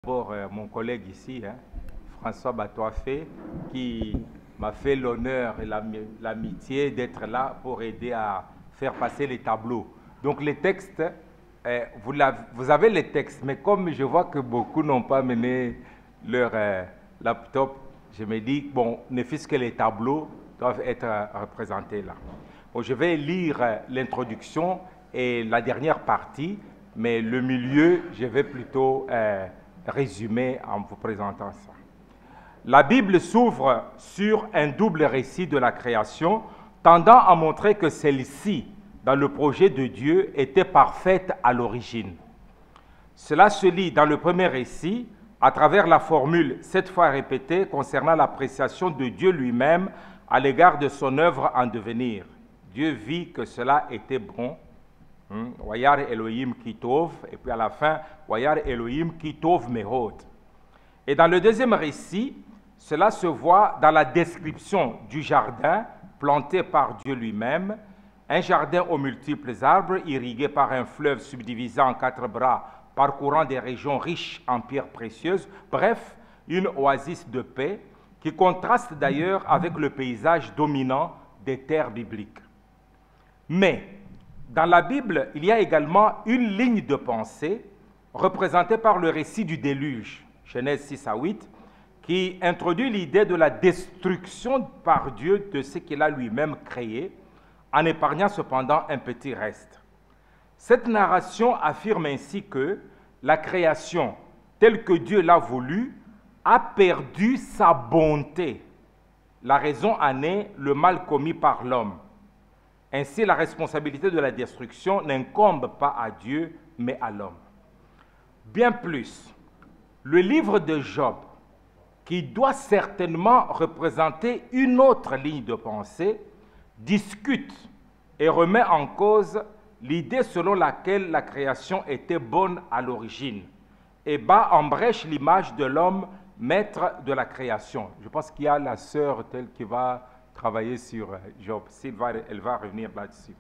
D'abord, mon collègue ici, François Batoafé, qui m'a fait l'honneur et l'amitié d'être là pour aider à faire passer les tableaux. Donc les textes, vous avez les textes, mais comme je vois que beaucoup n'ont pas mené leur laptop, je me dis, bon, ne fût-ce que les tableaux doivent être représentés là. Bon, je vais lire l'introduction et la dernière partie, mais le milieu, je vais plutôt résumer en vous présentant ça. La Bible s'ouvre sur un double récit de la création, tendant à montrer que celle-ci, dans le projet de Dieu, était parfaite à l'origine. Cela se lit dans le premier récit, à travers la formule 7 fois répétée concernant l'appréciation de Dieu lui-même à l'égard de son œuvre en devenir. Dieu vit que cela était bon. Wayar Elohim Kitov, et puis à la fin, Wayar Elohim Kitov Mehod. Et dans le deuxième récit, cela se voit dans la description du jardin planté par Dieu lui-même, un jardin aux multiples arbres, irrigué par un fleuve subdivisé en 4 bras, parcourant des régions riches en pierres précieuses, bref, une oasis de paix qui contraste d'ailleurs avec le paysage dominant des terres bibliques. Mais, dans la Bible, il y a également une ligne de pensée représentée par le récit du déluge, Genèse 6 à 8, qui introduit l'idée de la destruction par Dieu de ce qu'il a lui-même créé, en épargnant cependant un petit reste. Cette narration affirme ainsi que la création, telle que Dieu l'a voulu, a perdu sa bonté. La raison en est le mal commis par l'homme. Ainsi, la responsabilité de la destruction n'incombe pas à Dieu, mais à l'homme. Bien plus, le livre de Job, qui doit certainement représenter une autre ligne de pensée, discute et remet en cause l'idée selon laquelle la création était bonne à l'origine et bat en brèche l'image de l'homme maître de la création. Je pense qu'il y a la sœur telle qui va travailler sur Job. Elle va revenir là-dessus.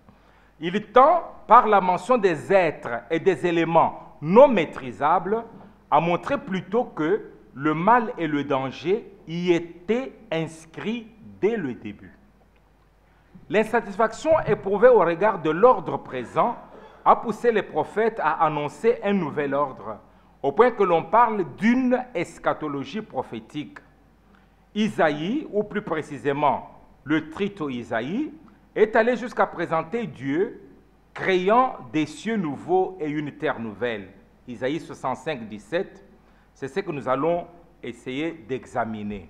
Il tend, par la mention des êtres et des éléments non maîtrisables, à montrer plutôt que le mal et le danger y étaient inscrits dès le début. L'insatisfaction éprouvée au regard de l'ordre présent a poussé les prophètes à annoncer un nouvel ordre, au point que l'on parle d'une eschatologie prophétique. Isaïe, ou plus précisément le trito Isaïe, est allé jusqu'à présenter Dieu créant des cieux nouveaux et une terre nouvelle. Isaïe 65, 17, c'est ce que nous allons essayer d'examiner.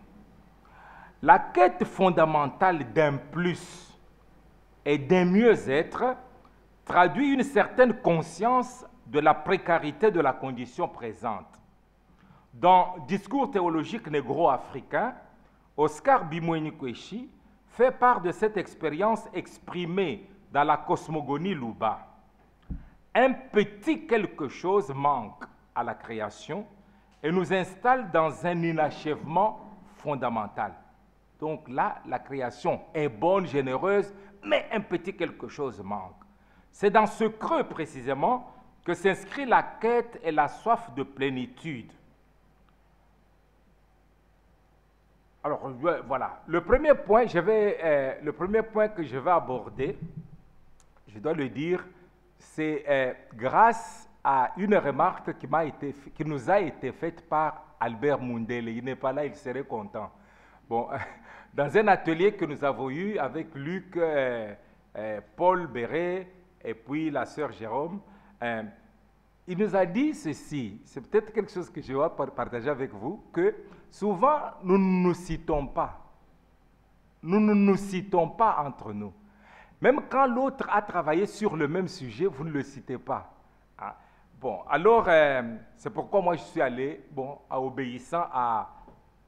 La quête fondamentale d'un plus et d'un mieux-être traduit une certaine conscience de la précarité de la condition présente. Dans Discours théologique négro-africain, Oscar Bimouéni-Kweshi fait part de cette expérience exprimée dans la cosmogonie Luba. Un petit quelque chose manque à la création et nous installe dans un inachèvement fondamental. Donc là, la création est bonne, généreuse, mais un petit quelque chose manque. C'est dans ce creux précisément que s'inscrit la quête et la soif de plénitude. Alors voilà, le premier point que je vais aborder, je dois le dire, c'est grâce à une remarque qui nous a été faite par Albert Mundele. Il n'est pas là, il serait content. Bon, dans un atelier que nous avons eu avec Luc, Paul Béret et puis la sœur Jérôme, il nous a dit ceci, c'est peut-être quelque chose que je vais partager avec vous, que souvent nous ne nous citons pas. Nous ne nous citons pas entre nous. Même quand l'autre a travaillé sur le même sujet, vous ne le citez pas. Ah. Bon, alors, c'est pourquoi moi je suis allé, obéissant à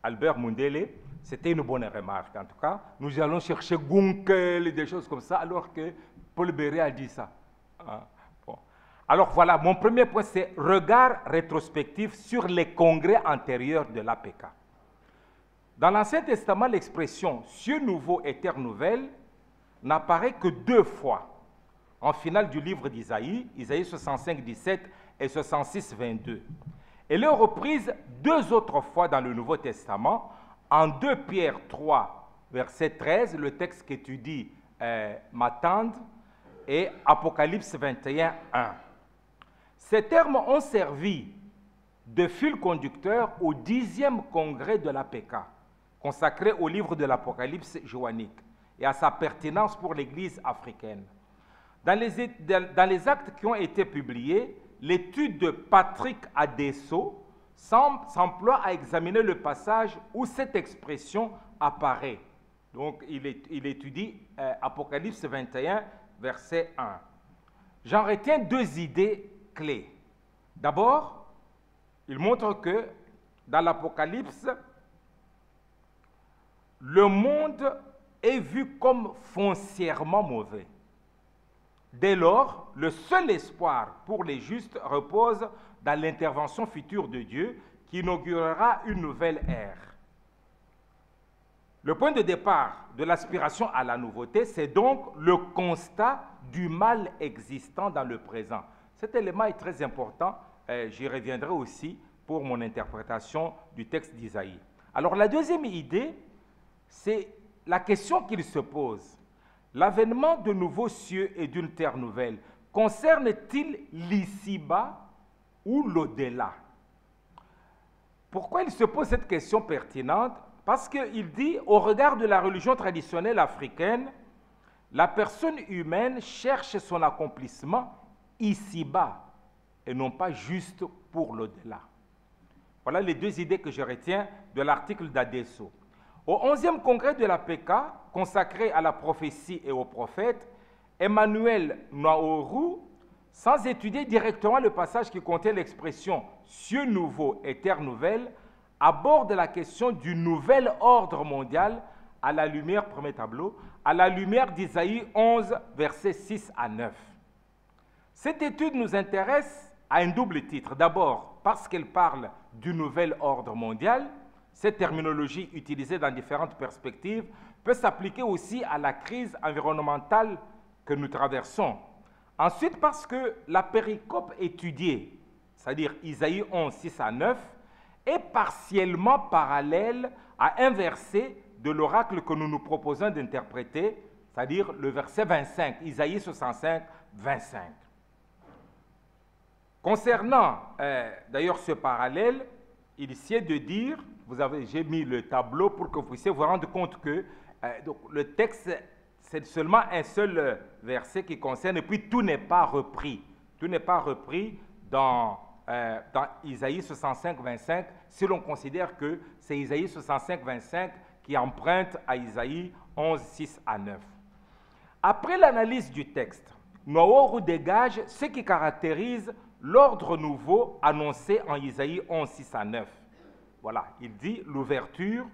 Albert Mundele. C'était une bonne remarque, en tout cas. Nous allons chercher Gunkel et des choses comme ça, alors que Paul Béret a dit ça. Ah. Bon. Alors voilà, mon premier point, c'est regard rétrospectif sur les congrès antérieurs de l'APK. Dans l'Ancien Testament, l'expression « cieux nouveaux et terre nouvelle » n'apparaît que 2 fois, en finale du livre d'Isaïe, Isaïe 65, 17 et 66, 22. Elle est reprise 2 autres fois dans le Nouveau Testament, en 2 Pierre 3, verset 13, le texte qu'étudie Matande, et Apocalypse 21, 1. Ces termes ont servi de fil conducteur au 10e congrès de l'APK, consacré au livre de l'Apocalypse joannique et à sa pertinence pour l'Église africaine. Dans les actes qui ont été publiés, l'étude de Patrick Adesso s'emploie à examiner le passage où cette expression apparaît. Donc, il étudie Apocalypse 21, verset 1. J'en retiens 2 idées clés. D'abord, il montre que dans l'Apocalypse, le monde est vu comme foncièrement mauvais. Dès lors, le seul espoir pour les justes repose dans l'intervention future de Dieu qui inaugurera une nouvelle ère. Le point de départ de l'aspiration à la nouveauté, c'est donc le constat du mal existant dans le présent. Cet élément est très important, j'y reviendrai aussi pour mon interprétation du texte d'Isaïe. Alors la deuxième idée, c'est la question qu'il se pose. L'avènement de nouveaux cieux et d'une terre nouvelle concerne-t-il l'ici-bas ou l'au-delà? Pourquoi il se pose cette question pertinente? Parce qu'il dit, au regard de la religion traditionnelle africaine, la personne humaine cherche son accomplissement ici-bas et non pas juste pour l'au-delà. Voilà les 2 idées que je retiens de l'article d'Adesso. Au 11e congrès de l'APK, consacré à la prophétie et aux prophètes, Emmanuel Nwaoru, sans étudier directement le passage qui contient l'expression « cieux nouveaux et terre nouvelle », aborde la question du nouvel ordre mondial à la lumière, premier tableau, à la lumière d'Isaïe 11, versets 6 à 9. Cette étude nous intéresse à un double titre. D'abord, parce qu'elle parle du nouvel ordre mondial. Cette terminologie utilisée dans différentes perspectives peut s'appliquer aussi à la crise environnementale que nous traversons. Ensuite, parce que la péricope étudiée, c'est-à-dire Isaïe 11, 6 à 9, est partiellement parallèle à un verset de l'oracle que nous nous proposons d'interpréter, c'est-à-dire le verset 25, Isaïe 65, 25. Concernant d'ailleurs ce parallèle, il sied de dire, j'ai mis le tableau pour que vous puissiez vous rendre compte que donc, le texte, c'est seulement un seul verset qui concerne, et puis tout n'est pas repris. Tout n'est pas repris dans Isaïe 65, 25, si l'on considère que c'est Isaïe 65, 25 qui emprunte à Isaïe 11, 6 à 9. Après l'analyse du texte, Nwaoru dégage ce qui caractérise l'ordre nouveau annoncé en Isaïe 11, 6 à 9. Voilà, il dit l'ouverture,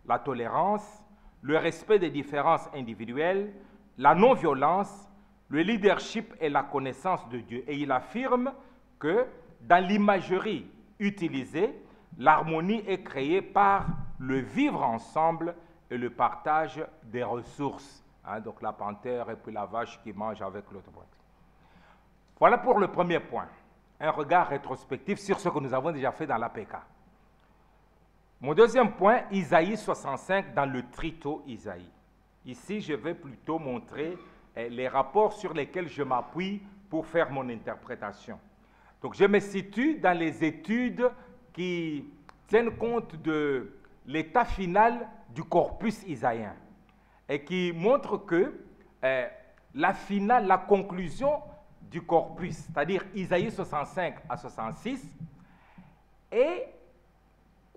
la tolérance, le respect des différences individuelles, la non-violence, le leadership et la connaissance de Dieu. Et il affirme que dans l'imagerie utilisée, l'harmonie est créée par le vivre ensemble et le partage des ressources. Donc la panthère et puis la vache qui mange avec l'autre. Voilà pour le premier point. Un regard rétrospectif sur ce que nous avons déjà fait dans l'APK. Mon deuxième point, Isaïe 65 dans le trito Isaïe. Ici, je vais plutôt montrer les rapports sur lesquels je m'appuie pour faire mon interprétation. Donc, je me situe dans les études qui tiennent compte de l'état final du corpus isaïen et qui montrent que la conclusion du corpus, c'est-à-dire Isaïe 65 à 66,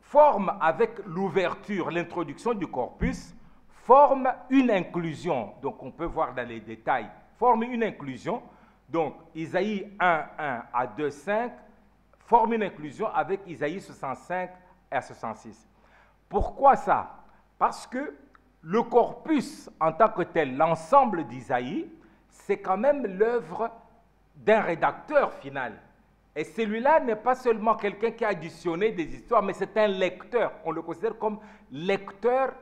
forme avec l'ouverture, l'introduction du corpus, forme une inclusion. Donc, on peut voir dans les détails, forme une inclusion. Donc, Isaïe 1, 1 à 2, 5 forme une inclusion avec Isaïe 65 à 66. Pourquoi ça? Parce que le corpus en tant que tel, l'ensemble d'Isaïe, c'est quand même l'œuvre d'un rédacteur final. Et celui-là n'est pas seulement quelqu'un qui a additionné des histoires, mais c'est un lecteur. On le considère comme lecteur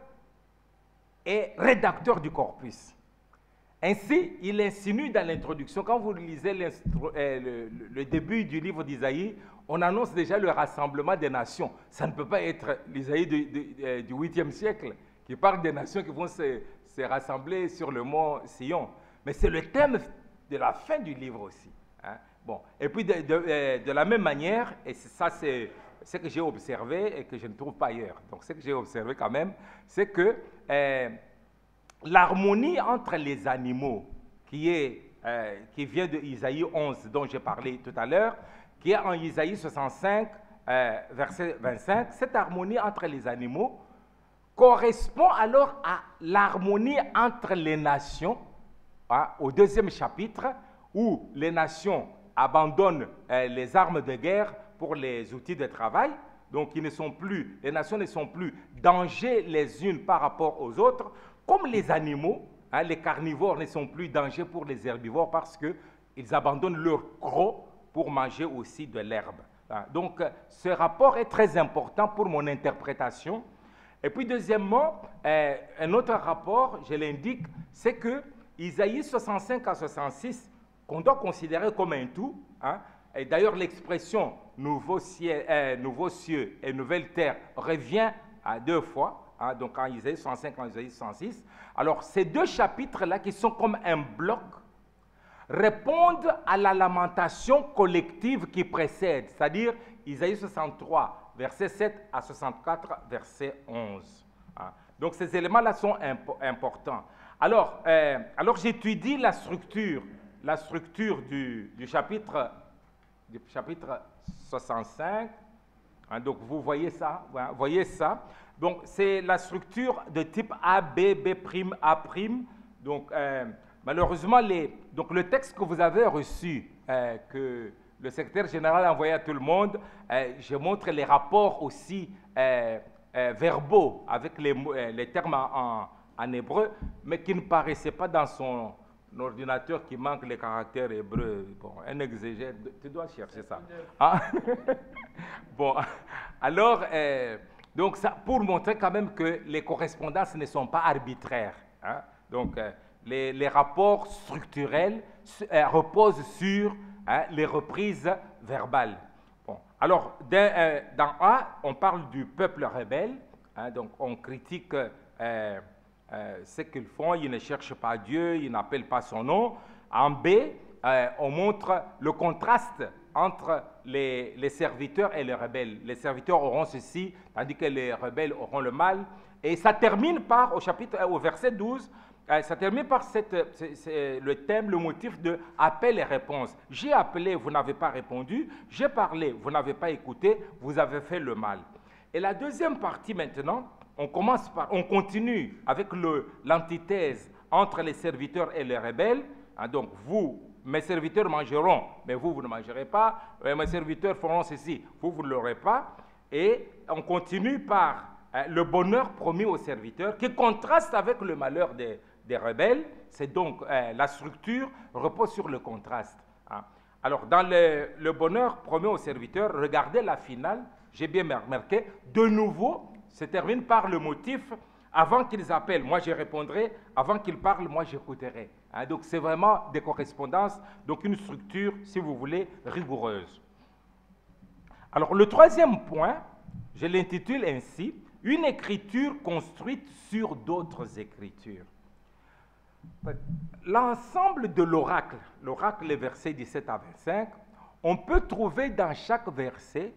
et rédacteur du corpus. Ainsi, il insinue dans l'introduction, quand vous lisez le début du livre d'Isaïe, on annonce déjà le rassemblement des nations. Ça ne peut pas être l'Isaïe du 8e siècle qui parle des nations qui vont se rassembler sur le mont Sion. Mais c'est le thème de la fin du livre aussi. Hein. Bon. Et puis de la même manière, et ça c'est ce que j'ai observé et que je ne trouve pas ailleurs. Donc ce que j'ai observé quand même, c'est que l'harmonie entre les animaux qui vient de Isaïe 11 dont j'ai parlé tout à l'heure, qui est en Isaïe 65, verset 25, cette harmonie entre les animaux correspond alors à l'harmonie entre les nations, hein, au 2e chapitre, où les nations abandonnent les armes de guerre pour les outils de travail. Donc les nations ne sont plus danger les unes par rapport aux autres, comme les animaux, hein, les carnivores ne sont plus danger pour les herbivores parce qu'ils abandonnent leur croc pour manger aussi de l'herbe. Donc, ce rapport est très important pour mon interprétation. Et puis, deuxièmement, un autre rapport, je l'indique, c'est que Isaïe 65 à 66, qu'on doit considérer comme un tout, hein, et d'ailleurs l'expression nouveau cieux et nouvelle terre revient à 2 fois, hein, donc en Isaïe 65 et en Isaïe 66. Alors, ces 2 chapitres-là, qui sont comme un bloc, répondent à la lamentation collective qui précède, c'est-à-dire Isaïe 63, verset 7 à 64, verset 11. Hein. Donc ces éléments-là sont importants. Alors j'étudie la structure du chapitre 65. Hein, donc vous voyez ça, hein, voyez ça. Donc c'est la structure de type A, B, B', A'. Donc malheureusement, donc le texte que vous avez reçu, que le secrétaire général a envoyé à tout le monde, je montre les rapports aussi verbaux avec les termes en hébreu, mais qui ne paraissaient pas dans son ordinateur, qui manque les caractères hébreux. Bon, un exégète, tu dois chercher ça. Ah. Bon, alors, donc ça, pour montrer quand même que les correspondances ne sont pas arbitraires. Hein. Donc, les rapports structurels reposent sur, hein, les reprises verbales. Bon. Alors, dans A, on parle du peuple rebelle, hein, donc on critique ce qu'ils font, ils ne cherchent pas Dieu, ils n'appellent pas son nom. En B, on montre le contraste entre les serviteurs et les rebelles. Les serviteurs auront ceci, tandis que les rebelles auront le mal. Et ça termine par, au verset 12, ça termine par le thème, le motif de appel et réponse. J'ai appelé, vous n'avez pas répondu. J'ai parlé, vous n'avez pas écouté, vous avez fait le mal. Et la deuxième partie maintenant, on continue avec l'antithèse entre les serviteurs et les rebelles. Hein, donc vous, mes serviteurs mangeront, mais vous ne mangerez pas. Mes serviteurs feront ceci, vous ne l'aurez pas. Et on continue par le bonheur promis aux serviteurs, qui contraste avec le malheur des rebelles. C'est donc la structure repose sur le contraste. Hein. Alors, dans le bonheur promis aux serviteurs, regardez la finale, j'ai bien remarqué, de nouveau, se termine par le motif « avant qu'ils appellent, moi je répondrai, avant qu'ils parlent, moi j'écouterai ». Hein, donc, c'est vraiment des correspondances, donc une structure, si vous voulez, rigoureuse. Alors, le troisième point, je l'intitule ainsi, « Une écriture construite sur d'autres écritures ». L'ensemble de l'oracle, les versets 17 à 25, on peut trouver dans chaque verset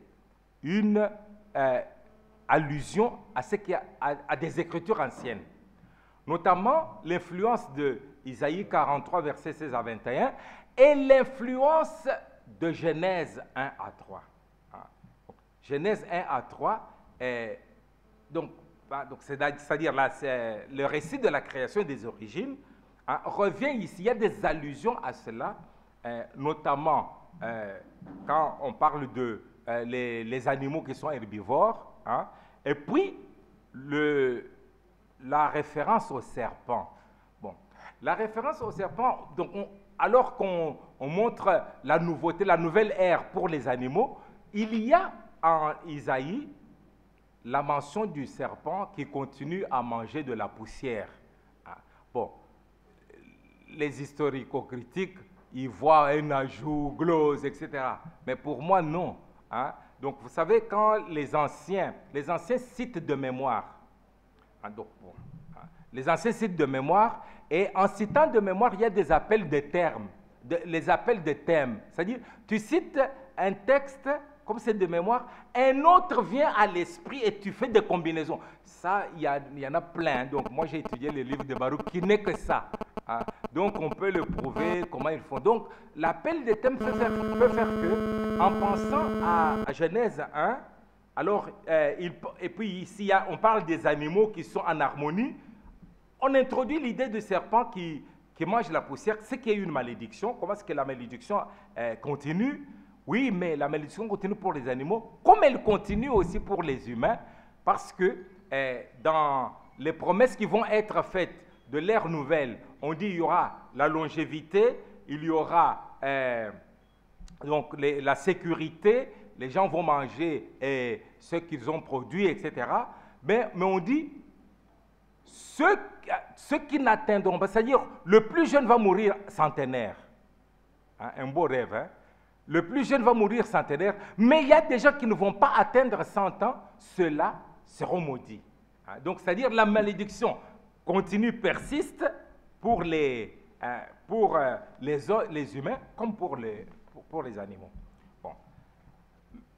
une allusion à des écritures anciennes, notamment l'influence de Isaïe 43, versets 16 à 21, et l'influence de Genèse 1 à 3. Genèse 1 à 3, donc c'est-à-dire là, c'est le récit de la création des origines, hein, revient ici. Il y a des allusions à cela, notamment quand on parle de les animaux qui sont herbivores, hein, et puis la référence au serpent. Bon, la référence au serpent, donc alors qu'on montre la nouveauté, la nouvelle ère pour les animaux, il y a en Isaïe la mention du serpent qui continue à manger de la poussière. Bon, les historico-critiques, ils voient un ajout, glose, etc. Mais pour moi, non. Hein? Donc, vous savez, quand les anciens citent de mémoire, hein, donc, bon, hein, les anciens citent de mémoire, et en citant de mémoire, il y a des appels de termes, les appels de thèmes. C'est-à-dire, tu cites un texte, comme c'est de mémoire, un autre vient à l'esprit et tu fais des combinaisons. Ça, il y en a plein. Donc, moi, j'ai étudié les livres de Baruch qui n'est que ça. Hein. Donc, on peut le prouver, comment ils font. Donc, l'appel des thèmes peut faire que, en pensant à Genèse 1, alors, et puis ici, on parle des animaux qui sont en harmonie, on introduit l'idée du serpent qui mange la poussière, c'est qu'il y a une malédiction. Comment est-ce que la malédiction continue? Oui, mais la malédiction continue pour les animaux, comme elle continue aussi pour les humains, parce que dans les promesses qui vont être faites de l'ère nouvelle, on dit qu'il y aura la longévité, il y aura donc la sécurité, les gens vont manger ce qu'ils ont produit, etc. Mais on dit, ceux qui n'atteindront pas, c'est-à-dire le plus jeune va mourir centenaire. Hein, un beau rêve, hein? Le plus jeune va mourir centenaire, mais il y a des gens qui ne vont pas atteindre 100 ans, ceux-là seront maudits. Hein? Donc, c'est-à-dire la malédiction continue, persiste pour les humains comme pour les animaux. Bon.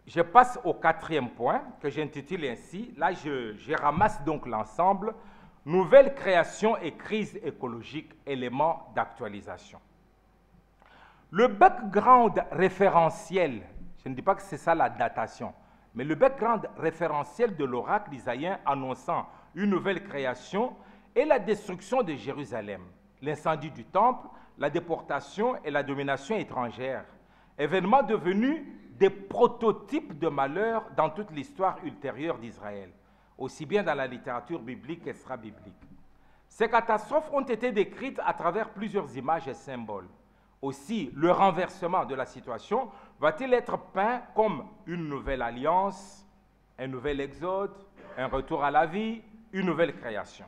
Je passe au 4e point que j'intitule ainsi. Là, je ramasse donc l'ensemble. Nouvelle création et crise écologique, éléments d'actualisation. Le background référentiel, je ne dis pas que c'est ça la datation, mais le background référentiel de l'oracle isaïen annonçant une nouvelle création est la destruction de Jérusalem, l'incendie du temple, la déportation et la domination étrangère, événements devenus des prototypes de malheur dans toute l'histoire ultérieure d'Israël, aussi bien dans la littérature biblique qu'extra-biblique. Ces catastrophes ont été décrites à travers plusieurs images et symboles. Aussi, le renversement de la situation va-t-il être peint comme une nouvelle alliance, un nouvel exode, un retour à la vie, une nouvelle création?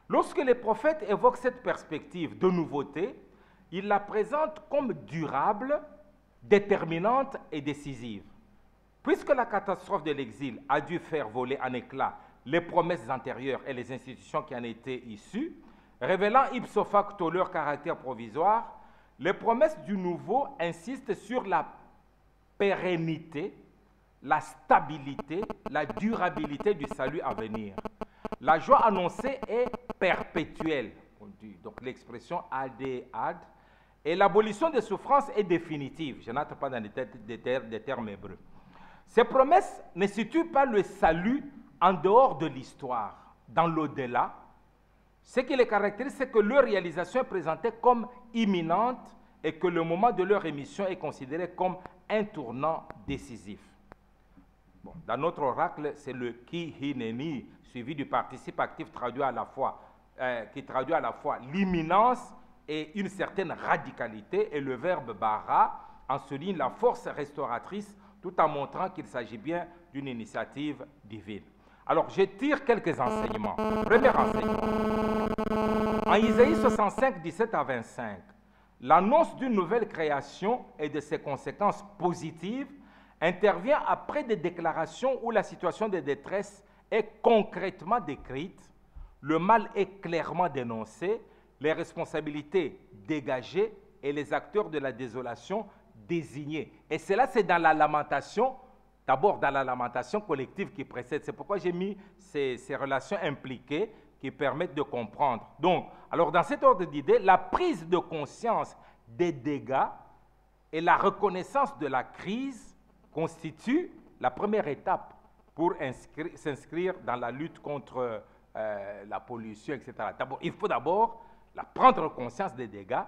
Lorsque les prophètes évoquent cette perspective de nouveauté, ils la présentent comme durable, déterminante et décisive. Puisque la catastrophe de l'exil a dû faire voler en éclats les promesses antérieures et les institutions qui en étaient issues, révélant ipso facto leur caractère provisoire, les promesses du nouveau insistent sur la pérennité, la stabilité, la durabilité du salut à venir. La joie annoncée est perpétuelle, donc l'expression ad, et l'abolition des souffrances est définitive. Je n'entre pas dans des termes hébreux. Ces promesses ne situent pas le salut en dehors de l'histoire, dans l'au-delà. Ce qui les caractérise, c'est que leur réalisation est présentée comme imminente et que le moment de leur émission est considéré comme un tournant décisif. Bon, dans notre oracle, c'est le ki hineni, suivi du participe actif traduit à la fois, qui traduit à la fois l'imminence et une certaine radicalité, et le verbe bara en souligne la force restauratrice tout en montrant qu'il s'agit bien d'une initiative divine. Alors, je tire quelques enseignements. Premier enseignement. En Isaïe 65, 17 à 25, l'annonce d'une nouvelle création et de ses conséquences positives intervient après des déclarations où la situation de détresse est concrètement décrite, le mal est clairement dénoncé, les responsabilités dégagées et les acteurs de la désolation désignés. Et cela, c'est dans la lamentation, d'abord dans la lamentation collective qui précède. C'est pourquoi j'ai mis ces relations impliquées qui permettent de comprendre. Donc, alors dans cet ordre d'idées, la prise de conscience des dégâts et la reconnaissance de la crise constituent la première étape pour s'inscrire dans la lutte contre la pollution, etc. Il faut d'abord prendre conscience des dégâts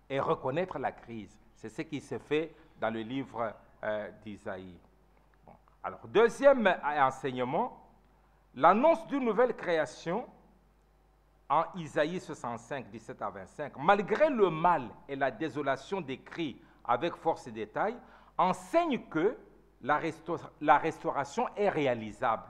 et reconnaître la crise. C'est ce qui se fait dans le livre d'Isaïe. Bon. Alors, deuxième enseignement, l'annonce d'une nouvelle création en Isaïe 65, 17 à 25, malgré le mal et la désolation décrits avec force et détail, enseigne que la restauration est réalisable.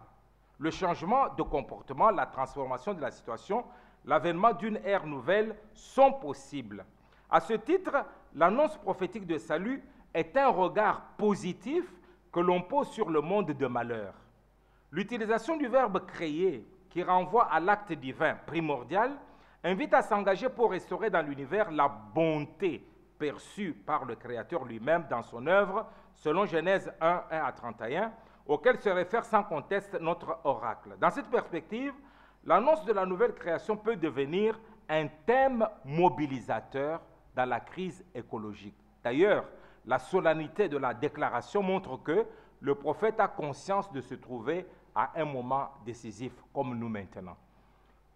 Le changement de comportement, la transformation de la situation l'avènement d'une ère nouvelle sont possibles. À ce titre, l'annonce prophétique de salut est un regard positif que l'on pose sur le monde de malheur. L'utilisation du verbe « créer » qui renvoie à l'acte divin primordial invite à s'engager pour restaurer dans l'univers la bonté perçue par le Créateur lui-même dans son œuvre, selon Genèse 1, 1 à 31, auquel se réfère sans conteste notre oracle. Dans cette perspective, l'annonce de la nouvelle création peut devenir un thème mobilisateur dans la crise écologique. D'ailleurs, la solennité de la déclaration montre que le prophète a conscience de se trouver à un moment décisif comme nous maintenant.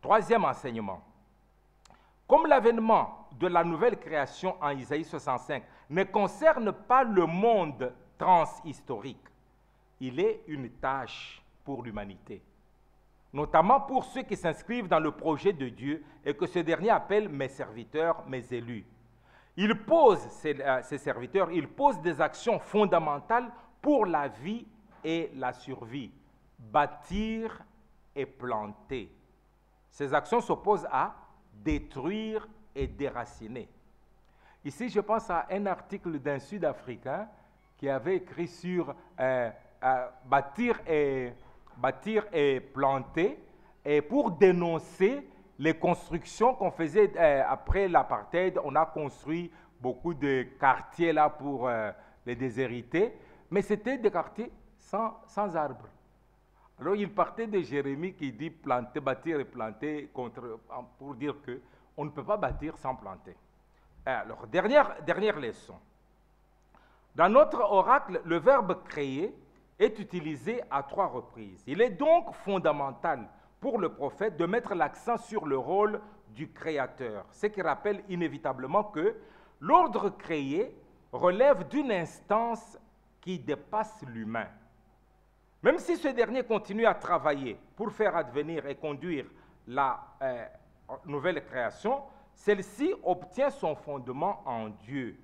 Troisième enseignement. Comme l'avènement de la nouvelle création en Isaïe 65 ne concerne pas le monde transhistorique, il est une tâche pour l'humanité, notamment pour ceux qui s'inscrivent dans le projet de Dieu et que ce dernier appelle « mes serviteurs, mes élus ». Il pose, ces serviteurs, il pose des actions fondamentales pour la vie et la survie. Bâtir et planter. Ces actions s'opposent à détruire et déraciner. Ici, je pense à un article d'un Sud-Africain qui avait écrit sur bâtir et planter, et pour dénoncer les constructions qu'on faisait après l'apartheid. On a construit beaucoup de quartiers là pour les déshérités, mais c'était des quartiers sans arbres. Alors il partait de Jérémie qui dit planter, bâtir et planter pour dire qu'on ne peut pas bâtir sans planter. Alors, dernière leçon. Dans notre oracle, le verbe « créer » est utilisé à 3 reprises. Il est donc fondamental pour le prophète de mettre l'accent sur le rôle du créateur, ce qui rappelle inévitablement que l'ordre créé relève d'une instance qui dépasse l'humain. Même si ce dernier continue à travailler pour faire advenir et conduire la nouvelle création, celle-ci obtient son fondement en Dieu.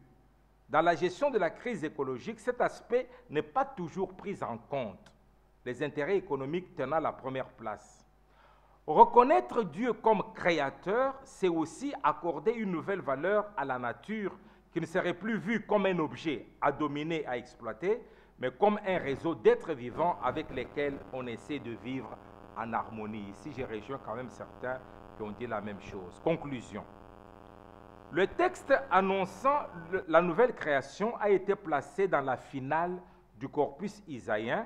Dans la gestion de la crise écologique, cet aspect n'est pas toujours pris en compte, les intérêts économiques tenant la première place. Reconnaître Dieu comme créateur, c'est aussi accorder une nouvelle valeur à la nature qui ne serait plus vue comme un objet à dominer, à exploiter, mais comme un réseau d'êtres vivants avec lesquels on essaie de vivre en harmonie. Ici, je rejoins quand même certains qui ont dit la même chose. Conclusion. Le texte annonçant la nouvelle création a été placé dans la finale du corpus isaïen,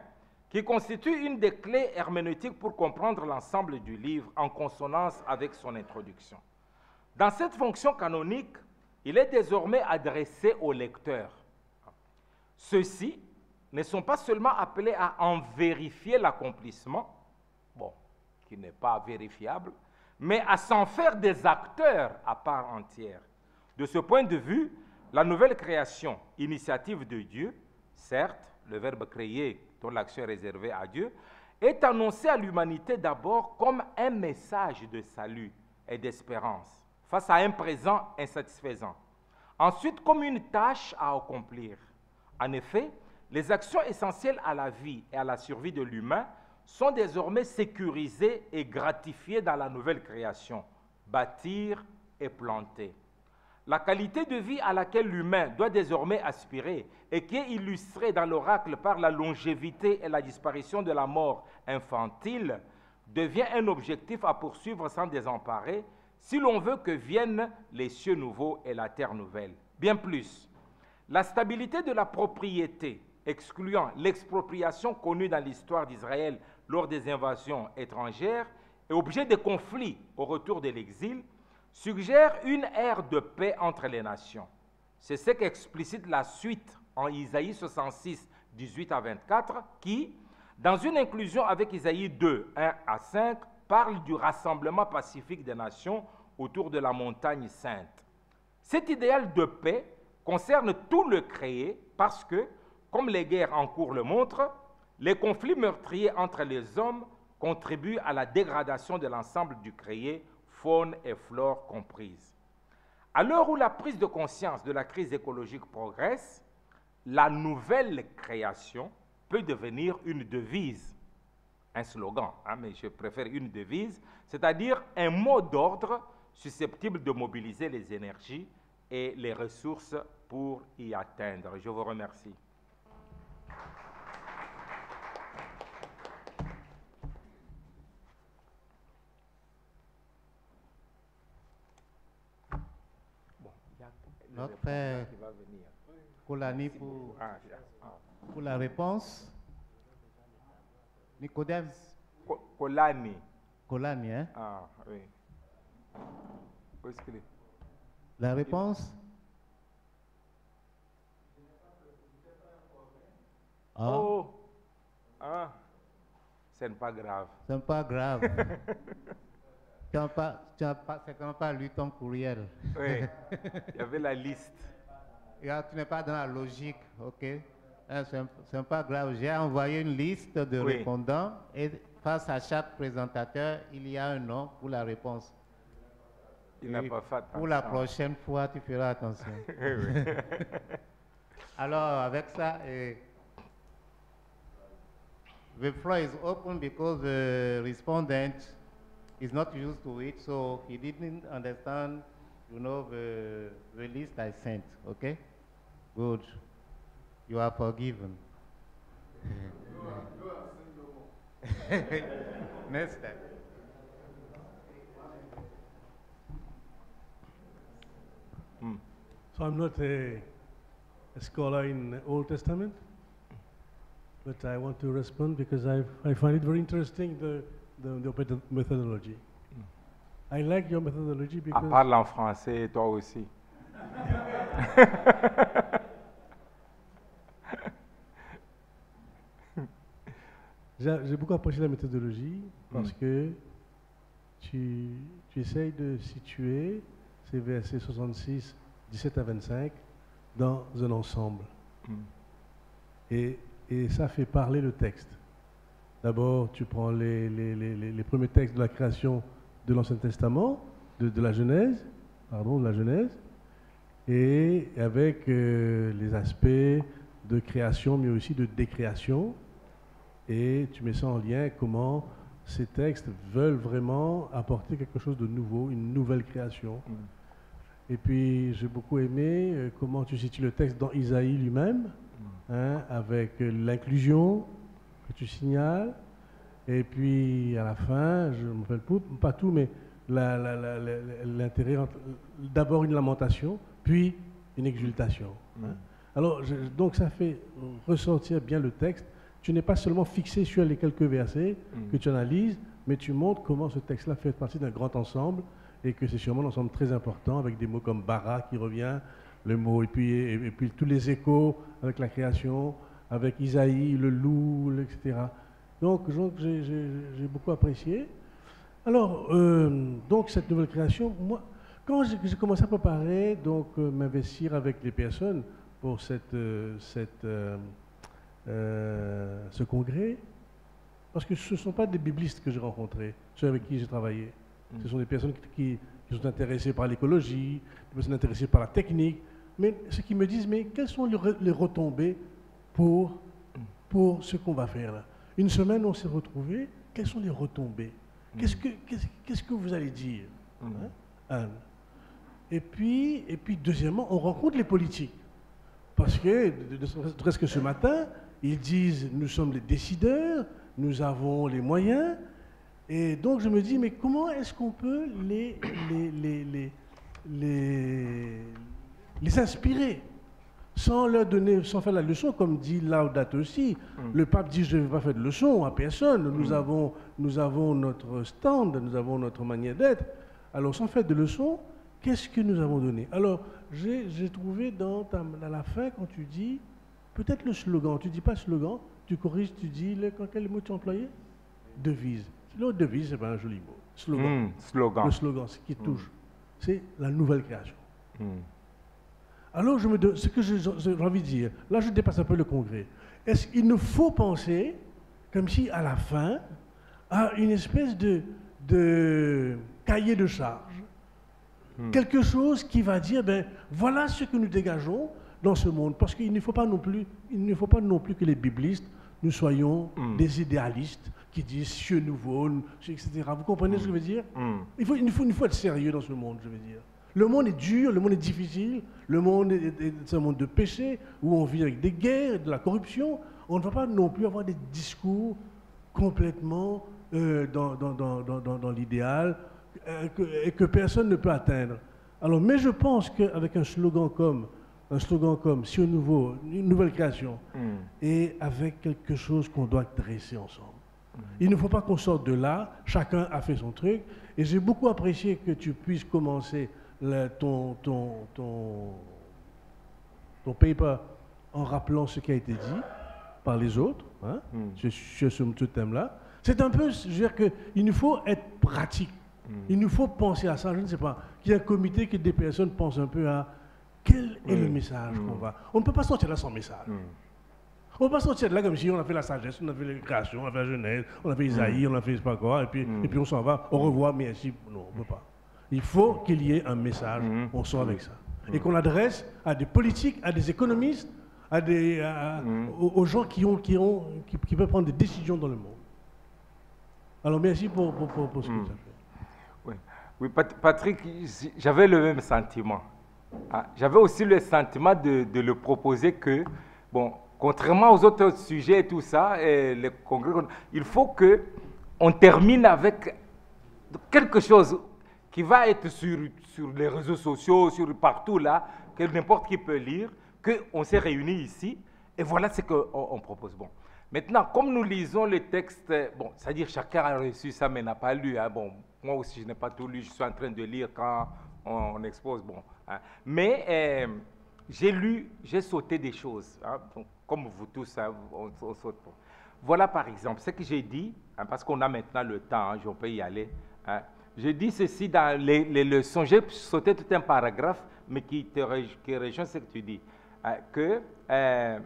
qui constitue une des clés herméneutiques pour comprendre l'ensemble du livre en consonance avec son introduction. Dans cette fonction canonique, il est désormais adressé aux lecteurs. Ceux-ci ne sont pas seulement appelés à en vérifier l'accomplissement, qui n'est pas vérifiable, mais à s'en faire des acteurs à part entière. De ce point de vue, la nouvelle création, initiative de Dieu, certes, le verbe créer, dont l'action est réservée à Dieu, est annoncée à l'humanité d'abord comme un message de salut et d'espérance face à un présent insatisfaisant. Ensuite, comme une tâche à accomplir. En effet, les actions essentielles à la vie et à la survie de l'humain sont désormais sécurisées et gratifiées dans la nouvelle création, bâtir et planter. La qualité de vie à laquelle l'humain doit désormais aspirer et qui est illustrée dans l'oracle par la longévité et la disparition de la mort infantile devient un objectif à poursuivre sans désemparer si l'on veut que viennent les cieux nouveaux et la terre nouvelle. Bien plus, la stabilité de la propriété, excluant l'expropriation connue dans l'histoire d'Israël lors des invasions étrangères et objet de conflits au retour de l'exil, suggère une ère de paix entre les nations. C'est ce qu'explicite la suite en Isaïe 66, 18 à 24, qui, dans une inclusion avec Isaïe 2, 1 à 5, parle du rassemblement pacifique des nations autour de la montagne sainte. Cet idéal de paix concerne tout le créé parce que, comme les guerres en cours le montrent, les conflits meurtriers entre les hommes contribuent à la dégradation de l'ensemble du créé, faune et flore comprises. À l'heure où la prise de conscience de la crise écologique progresse, la nouvelle création peut devenir une devise. un slogan, hein, mais je préfère une devise, c'est-à-dire un mot d'ordre susceptible de mobiliser les énergies et les ressources pour y atteindre. Je vous remercie. Notre frère Kolani pour la réponse. Nicodème. Kolani. Kolani, hein? Ah, oui. Où est-ce qu'il est? La réponse? Ah. Oh! Ah! Ce n'est pas grave. Ce n'est pas grave. Tu n'as pas lu ton courriel. Oui, il y avait la liste. Tu n'es pas dans la logique, ok? Ce n'est pas grave. J'ai envoyé une liste de répondants et face à chaque présentateur, il y a un nom pour la réponse. Il n'a pas fait attention. Pour la prochaine fois, tu feras attention. Oui. Alors, avec ça, the floor is open because the respondent is not used to it, so he didn't understand, the list I sent, okay? Good. You are forgiven. Next time. So I'm not a scholar in the Old Testament, but I want to respond because I find it very interesting, the methodology. I like your methodology because... Parle en français, toi aussi. J'ai beaucoup apprécié la méthodologie parce que tu essayes de situer ces versets 66, 17 à 25 dans un ensemble. Et ça fait parler le texte. D'abord, tu prends les premiers textes de la création de l'Ancien Testament, de la Genèse, et avec les aspects de création, mais aussi de décréation. Et tu mets ça en lien comment ces textes veulent vraiment apporter quelque chose de nouveau, une nouvelle création. Et puis, j'ai beaucoup aimé comment tu situes le texte dans Isaïe lui-même, avec l'inclusion que tu signales. Et puis, à la fin, je ne me rappelle pas tout, mais l'intérêt entre d'abord une lamentation, puis une exultation. Alors, donc, ça fait ressortir bien le texte. Tu n'es pas seulement fixé sur les quelques versets que tu analyses, mais tu montres comment ce texte-là fait partie d'un grand ensemble et que c'est sûrement un ensemble très important avec des mots comme bara qui revient, le mot, et puis tous les échos avec la création, avec Isaïe, le loup, etc. Donc j'ai beaucoup apprécié. Alors, donc cette nouvelle création, moi, quand j'ai commencé à préparer, donc m'investir avec les personnes pour ce congrès, parce que ce ne sont pas des biblistes que j'ai rencontrés, ceux avec qui j'ai travaillé. Ce sont des personnes qui sont intéressées par l'écologie, des personnes intéressées par la technique, mais ceux qui me disent, mais quelles sont les retombées pour ce qu'on va faire là? Une semaine, on s'est retrouvés, quelles sont les retombées? Qu'est-ce que vous allez dire, Anne? Et puis, deuxièmement, on rencontre les politiques. Parce que, presque ce matin, ils disent, nous sommes les décideurs, nous avons les moyens, et donc je me dis, mais comment est-ce qu'on peut les inspirer sans leur donner, sans faire la leçon, comme dit Laudato aussi. Le pape dit, je ne vais pas faire de leçon à personne, nous avons notre stand, nous avons notre manière d'être. Alors sans faire de leçon, qu'est-ce que nous avons donné? Alors j'ai trouvé à la fin, quand tu dis, peut-être le slogan, tu ne dis pas slogan, tu corriges, tu dis, quel mot tu as employé? Devise. Le devise, ce n'est pas un joli mot. Slogan. Slogan. Le slogan, ce qui touche, c'est la nouvelle création. Alors, ce que j'ai envie de dire, là je dépasse un peu le congrès. Est-ce qu'il nous faut penser, comme si à la fin, à une espèce de cahier de charge, quelque chose qui va dire, ben voilà ce que nous dégageons dans ce monde, parce qu'il ne faut pas non plus que les biblistes, nous soyons des idéalistes qui disent cieux nouveau, etc. Vous comprenez ce que je veux dire? Il faut être sérieux dans ce monde, je veux dire. Le monde est dur, le monde est difficile, le monde est un monde de péché, où on vit avec des guerres, de la corruption. On ne va pas non plus avoir des discours complètement dans l'idéal et que personne ne peut atteindre. Alors, mais je pense qu'avec un slogan comme Cieux nouveau, une nouvelle création, et avec quelque chose qu'on doit dresser ensemble. Il ne faut pas qu'on sorte de là, chacun a fait son truc, et j'ai beaucoup apprécié que tu puisses commencer ton paper en rappelant ce qui a été dit par les autres, hein, sur ce thème-là. C'est un peu, je veux dire qu'il nous faut être pratique. Il nous faut penser à ça, je ne sais pas, qu'il y ait un comité, que des personnes pensent un peu à quel est le message qu'on va... On ne peut pas sortir de là sans message. On ne peut pas sortir de là comme si on a fait la sagesse, on a fait les créations, on a fait la Genèse, on a fait Isaïe, on a fait je ne sais pas quoi, et puis on s'en va, au revoir, merci. Non, on ne peut pas. Il faut qu'il y ait un message, on sort avec ça. Et qu'on l'adresse à des politiques, à des économistes, aux gens qui peuvent prendre des décisions dans le monde. Alors merci pour ce que tu as fait. Oui, Patrick, j'avais le même sentiment. J'avais aussi le sentiment de le proposer que, bon, contrairement aux autres sujets et tout ça, et les congrès, il faut qu'on termine avec quelque chose qui va être sur les réseaux sociaux, partout là, que n'importe qui peut lire, qu'on s'est réunis ici, et voilà ce qu'on propose. Bon. Maintenant, comme nous lisons le texte, bon, c'est-à-dire chacun a reçu ça mais n'a pas lu. Hein, bon, moi aussi, je n'ai pas tout lu, je suis en train de lire quand on expose. Bon, hein. Mais j'ai lu, j'ai sauté des choses. Hein, donc, comme vous tous, hein, on saute. Bon. Voilà par exemple ce que j'ai dit, hein, parce qu'on a maintenant le temps, hein, je peux y aller. Hein. J'ai dit ceci dans les leçons, j'ai sauté tout un paragraphe, mais qui rejoint ce que tu dis. Hein,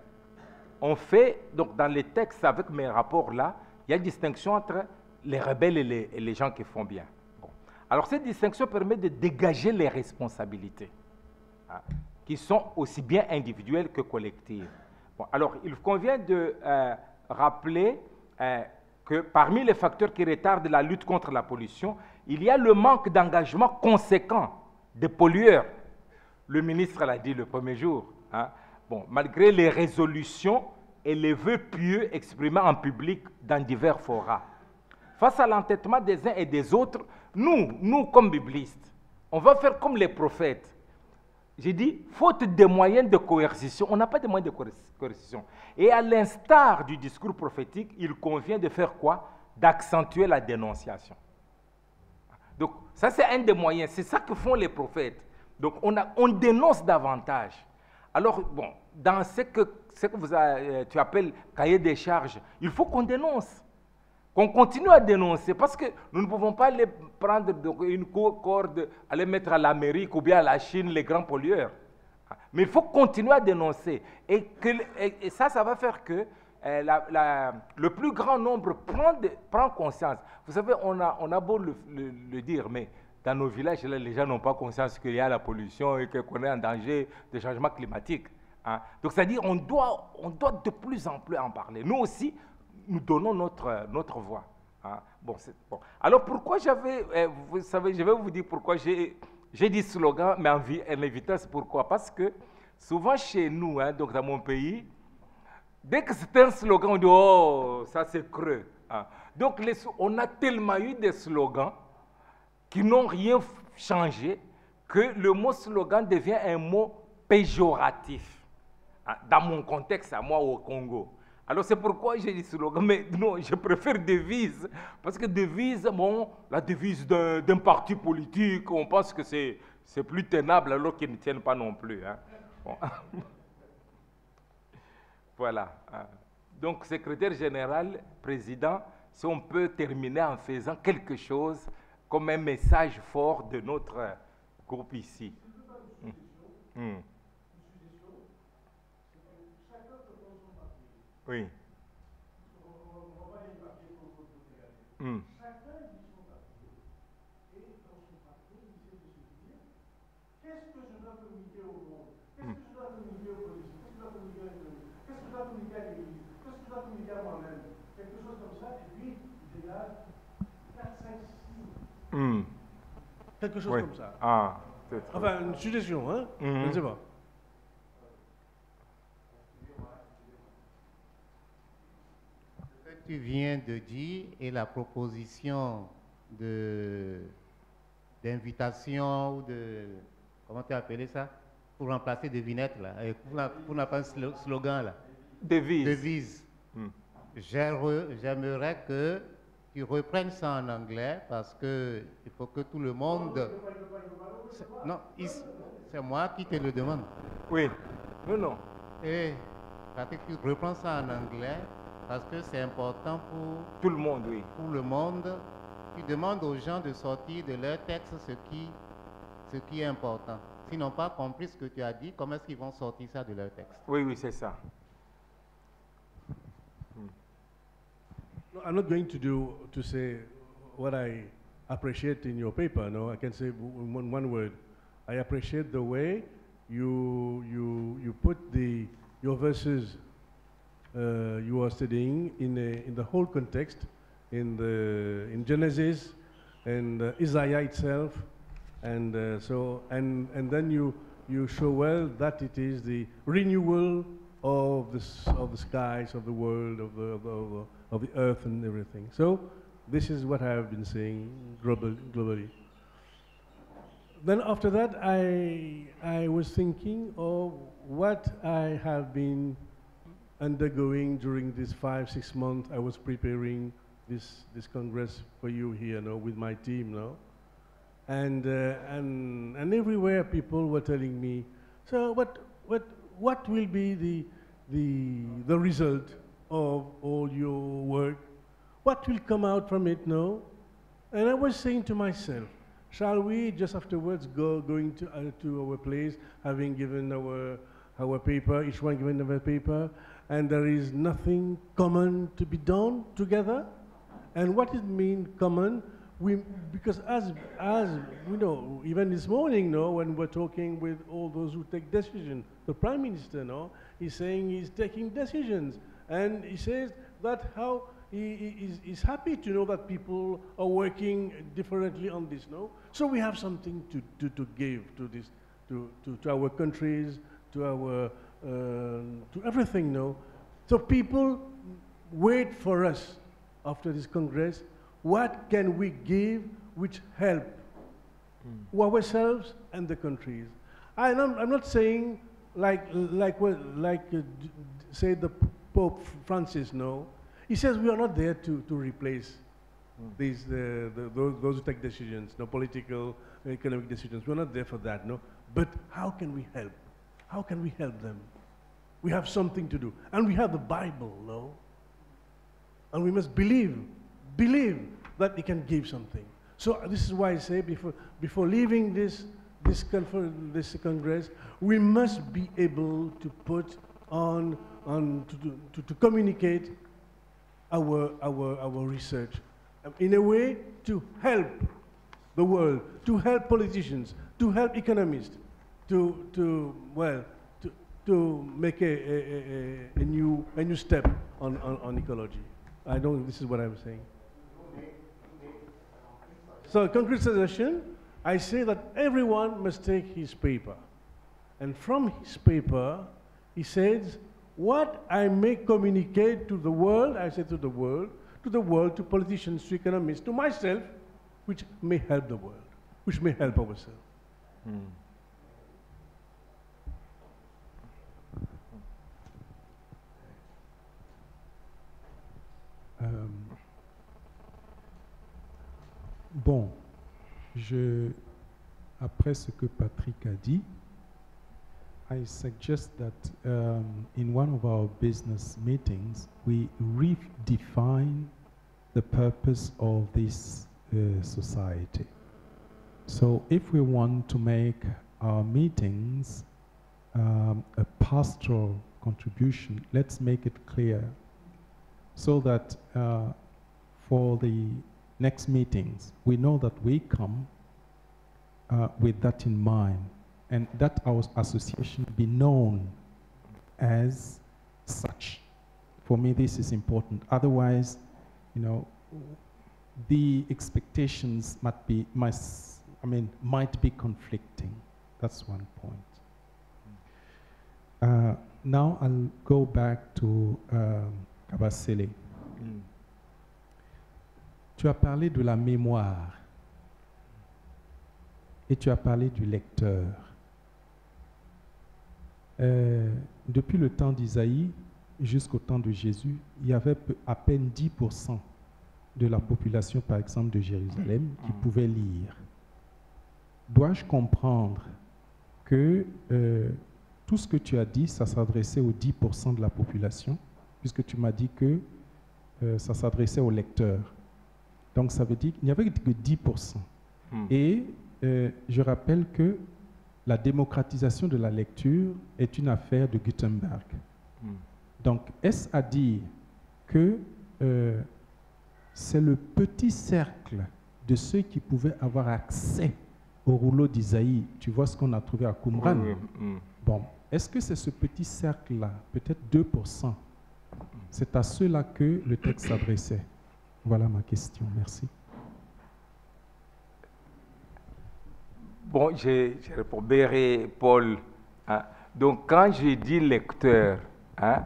on fait, donc dans les textes avec mes rapports-là, il y a une distinction entre les rebelles et les gens qui font bien. Bon. Alors cette distinction permet de dégager les responsabilités, hein, qui sont aussi bien individuelles que collectives. Bon, alors il convient de rappeler que parmi les facteurs qui retardent la lutte contre la pollution, il y a le manque d'engagement conséquent des pollueurs. Le ministre l'a dit le premier jour. Hein. Bon, malgré les résolutions et les vœux pieux exprimés en public dans divers forats. Face à l'entêtement des uns et des autres, nous comme biblistes, on va faire comme les prophètes. J'ai dit, faute de moyens de coercition, on n'a pas de moyens de coercition. Et à l'instar du discours prophétique, il convient de faire quoi? D'accentuer la dénonciation. Donc, ça c'est un des moyens, c'est ça que font les prophètes. Donc, on dénonce davantage. Alors, bon, dans ce que tu appelles cahier des charges, il faut qu'on dénonce, qu'on continue à dénoncer, parce que nous ne pouvons pas les prendre une corde, aller mettre à l'Amérique ou bien à la Chine, les grands pollueurs. Mais il faut continuer à dénoncer. Et ça va faire que le plus grand nombre prend conscience. Vous savez, on a beau le dire, mais dans nos villages, là, les gens n'ont pas conscience qu'il y a la pollution et qu'on est en danger de changement climatique. Hein. Donc, c'est-à-dire on doit de plus en plus en parler. Nous aussi, nous donnons notre voix. Hein. Bon. Alors, pourquoi vous savez, je vais vous dire pourquoi j'ai dit slogan, mais en vitesse, pourquoi? Parce que souvent chez nous, hein, donc dans mon pays, dès que c'est un slogan, on dit « Oh, ça c'est creux. Hein. » Donc, on a tellement eu des slogans qui n'ont rien changé, que le mot slogan devient un mot péjoratif. Hein, dans mon contexte, à moi au Congo. Alors c'est pourquoi j'ai dit slogan, mais non, je préfère devise, parce que devise, bon, la devise d'un parti politique, on pense que c'est plus tenable alors qu'ils ne tiennent pas non plus. Hein. Bon. Voilà. Donc, secrétaire général, président, si on peut terminer en faisant quelque chose comme un message fort de notre groupe ici. Oui. Chacun dit son papier, et dans son papier, il essaie de se dire qu'est-ce que je dois communiquer au monde, qu'est-ce que je dois communiquer aux policiers, qu'est-ce que je dois communiquer à l'économie, qu'est-ce que je dois communiquer à l'église, qu'est-ce que je dois communiquer à moi-même, quelque chose comme ça, et puis Quelque chose Oui. comme ça. Ah, peut-être. Enfin, une suggestion, hein? Je ne sais pas. Ce que tu viens de dire et la proposition d'invitation ou de, comment tu as appelé ça, pour remplacer devinette là, pour n'a pas un slogan là, Devise. devise. J'aimerais que tu reprennes ça en anglais parce que il faut que tout le monde. Non, c'est moi qui te le demande. Oui. Non, non. Et parce que tu reprends ça en anglais parce que c'est important pour Tout le monde, oui. le monde. Tu demandes aux gens de sortir de leur texte ce qui est important. S'ils n'ont pas compris ce que tu as dit, comment est-ce qu'ils vont sortir ça de leur texte? Oui, oui, c'est ça. No, I'm not going to say what I appreciate in your paper. No, I can say in one word. I appreciate the way you put your verses you are studying in the whole context, in Genesis and Isaiah itself, and and then you show well that it is the renewal of the skies, of the world, of the earth and everything. So this is what I have been saying globally. Then after that, I was thinking of what I have been undergoing during these 5-6 months. I was preparing this congress for you here, no, with my team, no, and everywhere people were telling me, so what will be the result of all your work? What will come out from it, no? And I was saying to myself, shall we just afterwards going to our place, having given our paper, each one given our paper, and there is nothing common to be done together? And what it means common? Because as we know, even this morning, no, when we're talking with all those who take decisions, the Prime Minister, no, he's saying he's taking decisions, and he says that how he's happy to know that people are working differently on this, no? So we have something to give to this, to our countries, to our to everything, no? So people wait for us after this Congress. What can we give which help ourselves and the countries? I'm not saying said the Pope Francis, no. He says we are not there to replace those who take decisions, no, political, economic decisions. We're not there for that, no. But how can we help? How can we help them? We have something to do, and we have the Bible, no. And we must believe that it can give something. So this is why I say before leaving this Congress, we must be able to put on to communicate our research in a way to help the world, to help politicians, to help economists, to make a new step on ecology. This is what I'm saying. So concrete suggestion, I say that everyone must take his paper. And from his paper, he says, what I may communicate to the world, I say to the world, to politicians, to economists, to myself, which may help the world, which may help ourselves. Bon, après ce que Patrick a dit, I suggest that in one of our business meetings, we redefine the purpose of this society. So if we want to make our meetings a pastoral contribution, let's make it clear so that for the next meetings, we know that we come with that in mind, and that our association be known as such. For me, this is important. Otherwise, you know, the expectations might be conflicting. That's one point. Now I'll go back to Kabasele. Tu as parlé de la mémoire et tu as parlé du lecteur. Depuis le temps d'Isaïe jusqu'au temps de Jésus, il y avait à peine 10% de la population, par exemple, de Jérusalem qui pouvait lire. Dois-je comprendre que tout ce que tu as dit, ça s'adressait aux 10% de la population, puisque tu m'as dit que ça s'adressait aux lecteurs. Donc ça veut dire qu'il n'y avait que 10%. Et je rappelle que la démocratisation de la lecture est une affaire de Gutenberg. Donc est-ce à dire que c'est le petit cercle de ceux qui pouvaient avoir accès au rouleau d'Isaïe? Tu vois ce qu'on a trouvé à Qumran. Bon, est-ce que c'est ce petit cercle-là, peut-être 2%? C'est à ceux-là que le texte s'adressait. Voilà ma question, merci. Bon, je réponds, Béré, Paul. Hein. Donc, quand j'ai dit lecteur, hein,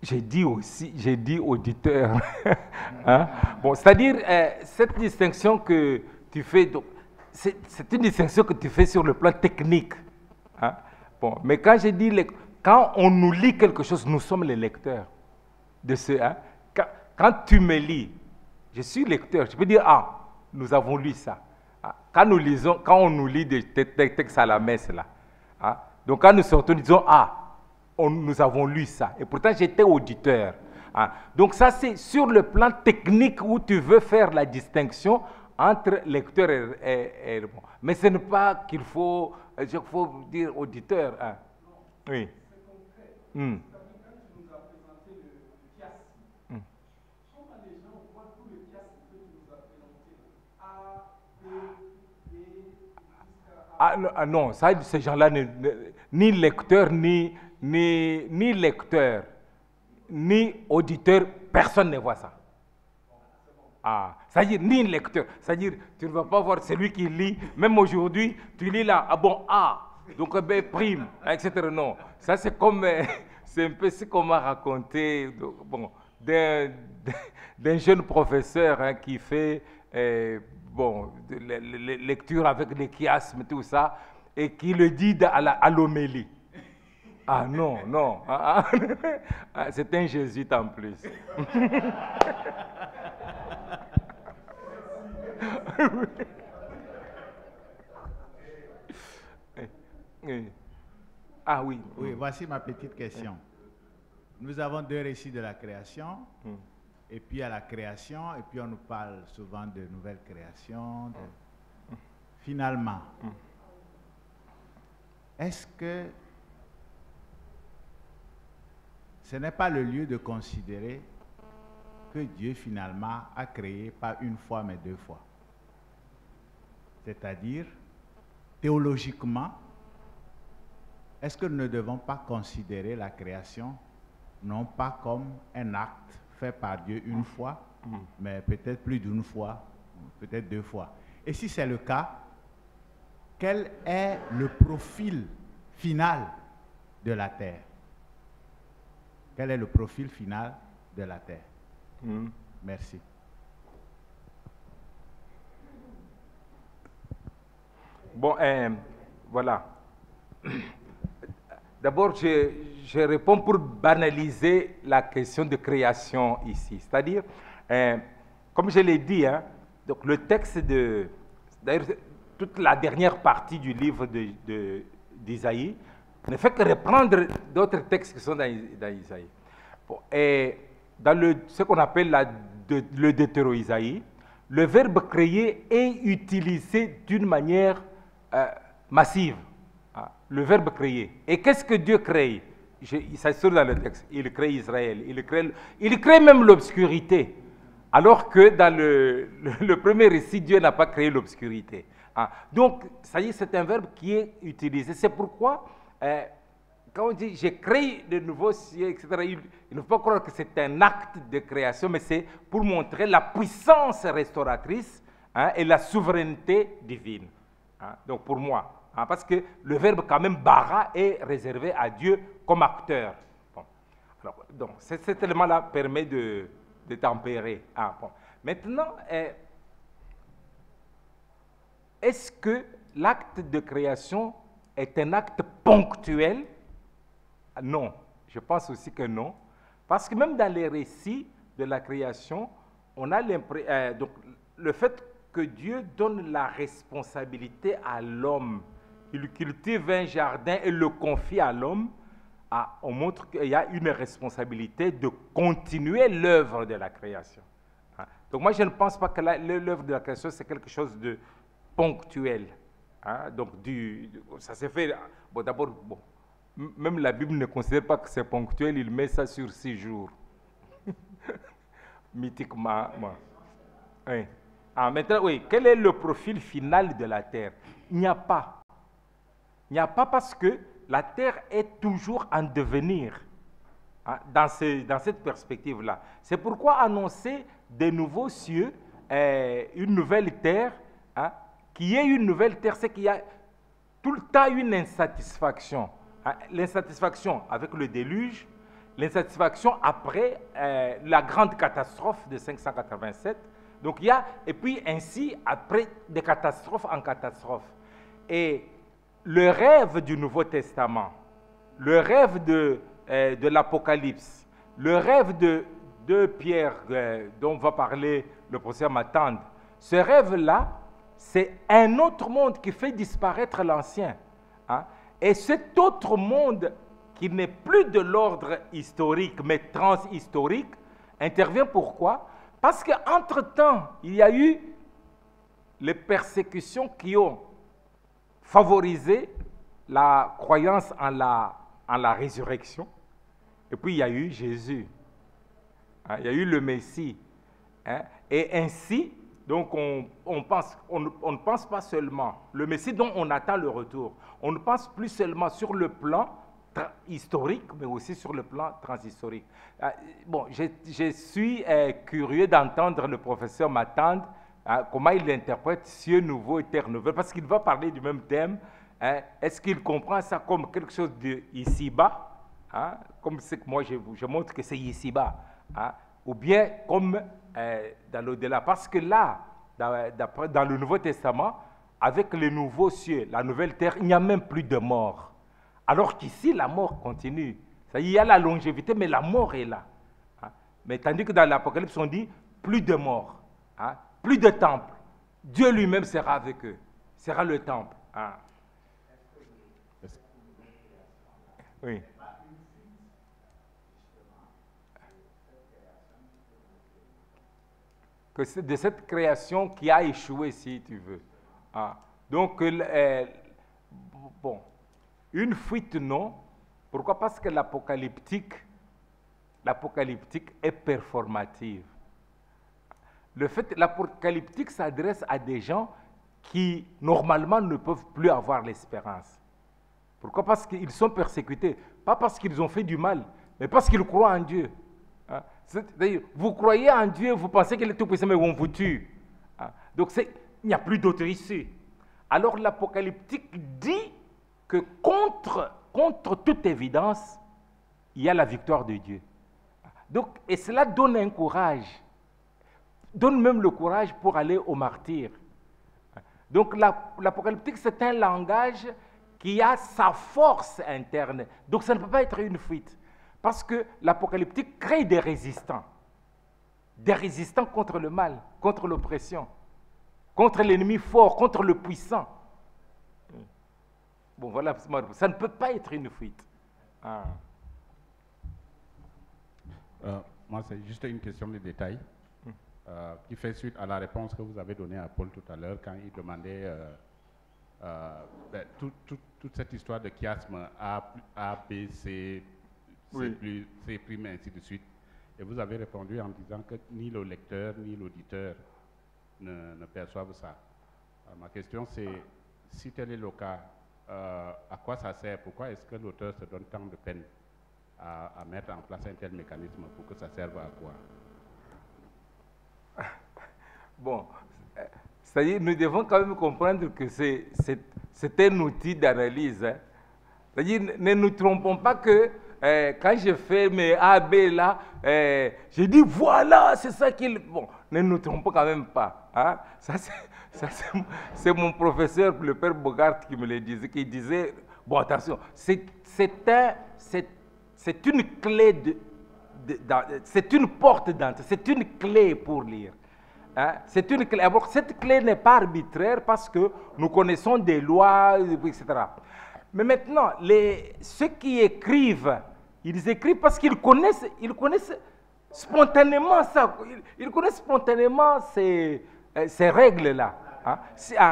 j'ai dit auditeur. Hein. Bon, c'est-à-dire, cette distinction que tu fais, c'est une distinction que tu fais sur le plan technique. Hein. Bon, mais quand j'ai dit, quand on nous lit quelque chose, nous sommes les lecteurs de ce. Hein. Quand tu me lis, je suis lecteur. Je peux dire, ah, nous avons lu ça. Quand on nous lit des textes à la messe, là, hein, donc quand nous sortons, nous disons, ah, nous avons lu ça. Et pourtant, j'étais auditeur. Hein. Donc ça, c'est sur le plan technique où tu veux faire la distinction entre lecteur et bon. Mais ce n'est pas qu'il faut dire auditeur. Hein. Oui. Ah non, ça, ces gens-là, ni lecteurs, ni lecteurs, ni auditeurs, personne ne voit ça. Ah, c'est-à-dire ni lecteur, c'est-à-dire tu ne vas pas voir celui qui lit, même aujourd'hui, tu lis là, ah bon, A, donc B prime, etc. Non, ça c'est comme, c'est un peu ce qu'on m'a raconté, bon, d'un jeune professeur hein, qui fait, bon, lecture avec les chiasmes, tout ça, et qui le dit à l'homélie. Ah non, non, c'est un jésuite en plus. Ah oui. Oui, voici ma petite question. Nous avons deux récits de la création, et puis à la création, et puis on nous parle souvent de nouvelles créations. Finalement, est-ce que ce n'est pas le lieu de considérer que Dieu finalement a créé pas une fois mais deux fois? C'est-à-dire, théologiquement, est-ce que nous ne devons pas considérer la création non pas comme un acte fait par Dieu une fois, mais peut-être plus d'une fois, peut-être deux fois? Et si c'est le cas, quel est le profil final de la terre? Quel est le profil final de la terre? Merci. Bon, voilà. D'abord, je réponds pour banaliser la question de création ici. C'est-à-dire, comme je l'ai dit, hein, donc le texte d'ailleurs, toute la dernière partie du livre d'Isaïe ne fait que reprendre d'autres textes qui sont dans Isaïe. Bon, et dans ce qu'on appelle le Deutéro-Isaïe, le verbe créer est utilisé d'une manière massive. Le verbe créer. Et qu'est-ce que Dieu crée? Ça se trouve dans le texte. Il crée Israël. Il crée même l'obscurité. Alors que dans le premier récit, Dieu n'a pas créé l'obscurité. Donc, ça y est, c'est un verbe qui est utilisé. C'est pourquoi, quand on dit j'ai créé de nouveaux cieux, etc., il ne faut pas croire que c'est un acte de création, mais c'est pour montrer la puissance restauratrice, hein, et la souveraineté divine. Hein. Donc pour moi, hein, parce que le verbe quand même bara est réservé à Dieu comme acteur. Bon. Alors, donc cet élément-là permet de tempérer. Hein. Bon. Maintenant, est-ce que l'acte de création est un acte ponctuel? Non, je pense aussi que non. Parce que même dans les récits de la création, on a l'impression, donc le fait que Dieu donne la responsabilité à l'homme, il cultive un jardin et le confie à l'homme, on montre qu'il y a une responsabilité de continuer l'œuvre de la création. Donc moi, je ne pense pas que l'œuvre de la création, c'est quelque chose de ponctuel. Hein? Donc ça s'est fait, bon, d'abord, bon, même la Bible ne considère pas que c'est ponctuel, il met ça sur 6 jours. Mythiquement. Oui. Maintenant, oui, quel est le profil final de la terre? Il n'y a pas. Il n'y a pas parce que la terre est toujours en devenir, hein, dans cette perspective-là. C'est pourquoi annoncer des nouveaux cieux, une nouvelle terre, hein, qu'il y ait une nouvelle terre, c'est qu'il y a tout le temps une insatisfaction. Hein, l'insatisfaction avec le déluge, l'insatisfaction après la grande catastrophe de 587. Donc il y a, et puis ainsi, après, de catastrophe en catastrophe. Et le rêve du Nouveau Testament, le rêve de l'Apocalypse, le rêve de Pierre, dont va parler le professeur Matande, ce rêve-là, c'est un autre monde qui fait disparaître l'ancien. Hein? Et cet autre monde, qui n'est plus de l'ordre historique, mais transhistorique, intervient pourquoi? Parce qu'entre-temps, il y a eu les persécutions qui ont favorisé la croyance en la résurrection. Et puis, il y a eu Jésus. Hein, il y a eu le Messie. Hein, et ainsi, donc, on ne pense pas seulement, le Messie dont on attend le retour, on ne pense plus seulement sur le plan historique, mais aussi sur le plan transhistorique. Bon, je suis curieux d'entendre le professeur Matande, comment il interprète cieux nouveau et terre nouvelle, parce qu'il va parler du même thème. Hein. Est-ce qu'il comprend ça comme quelque chose de ici-bas, hein, comme ce que moi je montre que c'est ici-bas, hein, ou bien comme dans l'au-delà? Parce que là, dans le Nouveau Testament, avec les nouveaux cieux, la nouvelle terre, il n'y a même plus de mort. Alors qu'ici, la mort continue. Il y a la longévité, mais la mort est là. Hein. Mais tandis que dans l'Apocalypse, on dit plus de mort, hein, plus de temple. Dieu lui-même sera avec eux, sera le temple. Hein. Oui. Que c'est de cette création qui a échoué, si tu veux. Hein. Donc, bon. Une fuite, non. Pourquoi? Parce que l'apocalyptique est performative. L'apocalyptique s'adresse à des gens qui, normalement, ne peuvent plus avoir l'espérance. Pourquoi? Parce qu'ils sont persécutés. Pas parce qu'ils ont fait du mal, mais parce qu'ils croient en Dieu. Hein? C'est-à-dire, vous croyez en Dieu, vous pensez qu'il est tout puissant, mais on vous tue. Hein? Donc, il n'y a plus d'autre issue. Alors, l'apocalyptique dit que contre toute évidence, il y a la victoire de Dieu. Donc, et cela donne un courage, donne même le courage pour aller au martyr. Donc, l'apocalyptique, c'est un langage qui a sa force interne. Donc, ça ne peut pas être une fuite. Parce que l'apocalyptique crée des résistants contre le mal, contre l'oppression, contre l'ennemi fort, contre le puissant. Bon, voilà, ça ne peut pas être une fuite. Ah. Moi, c'est juste une question de détail qui fait suite à la réponse que vous avez donnée à Paul tout à l'heure quand il demandait toute cette histoire de chiasme A, B, C, C+, C', et ainsi de suite. Et vous avez répondu en disant que ni le lecteur ni l'auditeur ne perçoivent ça. Alors, ma question, c'est, si tel est le cas, à quoi ça sert? Pourquoi est-ce que l'auteur se donne tant de peine à mettre en place un tel mécanisme pour que ça serve à quoi? Bon, c'est-à-dire, nous devons quand même comprendre que c'est un outil d'analyse. Hein. C'est-à-dire, ne nous trompons pas que quand je fais mes A, B là, je dis voilà, c'est ça qu'il... Bon, ne nous trompons quand même pas. Hein. Ça, c'est mon professeur, le père Bogart, qui me le disait, qui disait, bon, attention, c'est une clé c'est une porte d'entrée, c'est une clé pour lire. Hein? C'est une clé. Alors, cette clé n'est pas arbitraire parce que nous connaissons des lois, etc. Mais maintenant, ceux qui écrivent, ils écrivent parce qu'ils connaissent spontanément ça. Ils connaissent spontanément ces règles-là. Hein?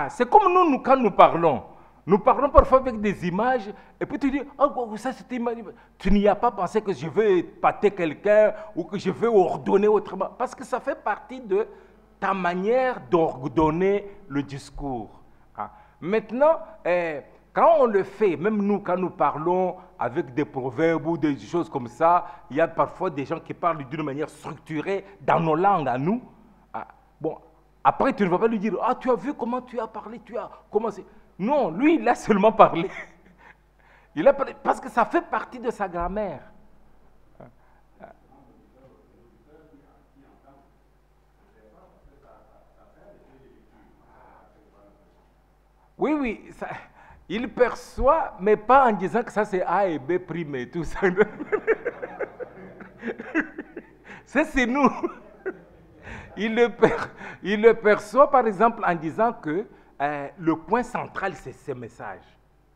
C'est comme nous, quand nous parlons. Nous parlons parfois avec des images, et puis tu dis, oh, ça c'est image. Tu n'y as pas pensé que je vais pâter quelqu'un ou que je vais ordonner autrement. Parce que ça fait partie de ta manière d'ordonner le discours. Hein. Maintenant, quand on le fait, même nous, quand nous parlons avec des proverbes ou des choses comme ça, il y a parfois des gens qui parlent d'une manière structurée dans nos langues à nous. Ah, bon, après, tu ne vas pas lui dire, ah, tu as vu comment tu as parlé, tu as commencé. Non, lui, il a seulement parlé. Il a parlé parce que ça fait partie de sa grammaire. Oui, oui, ça, il perçoit, mais pas en disant que ça c'est A et B prime et tout ça. Ça c'est nous. Il le perçoit par exemple en disant que le point central, c'est ce message.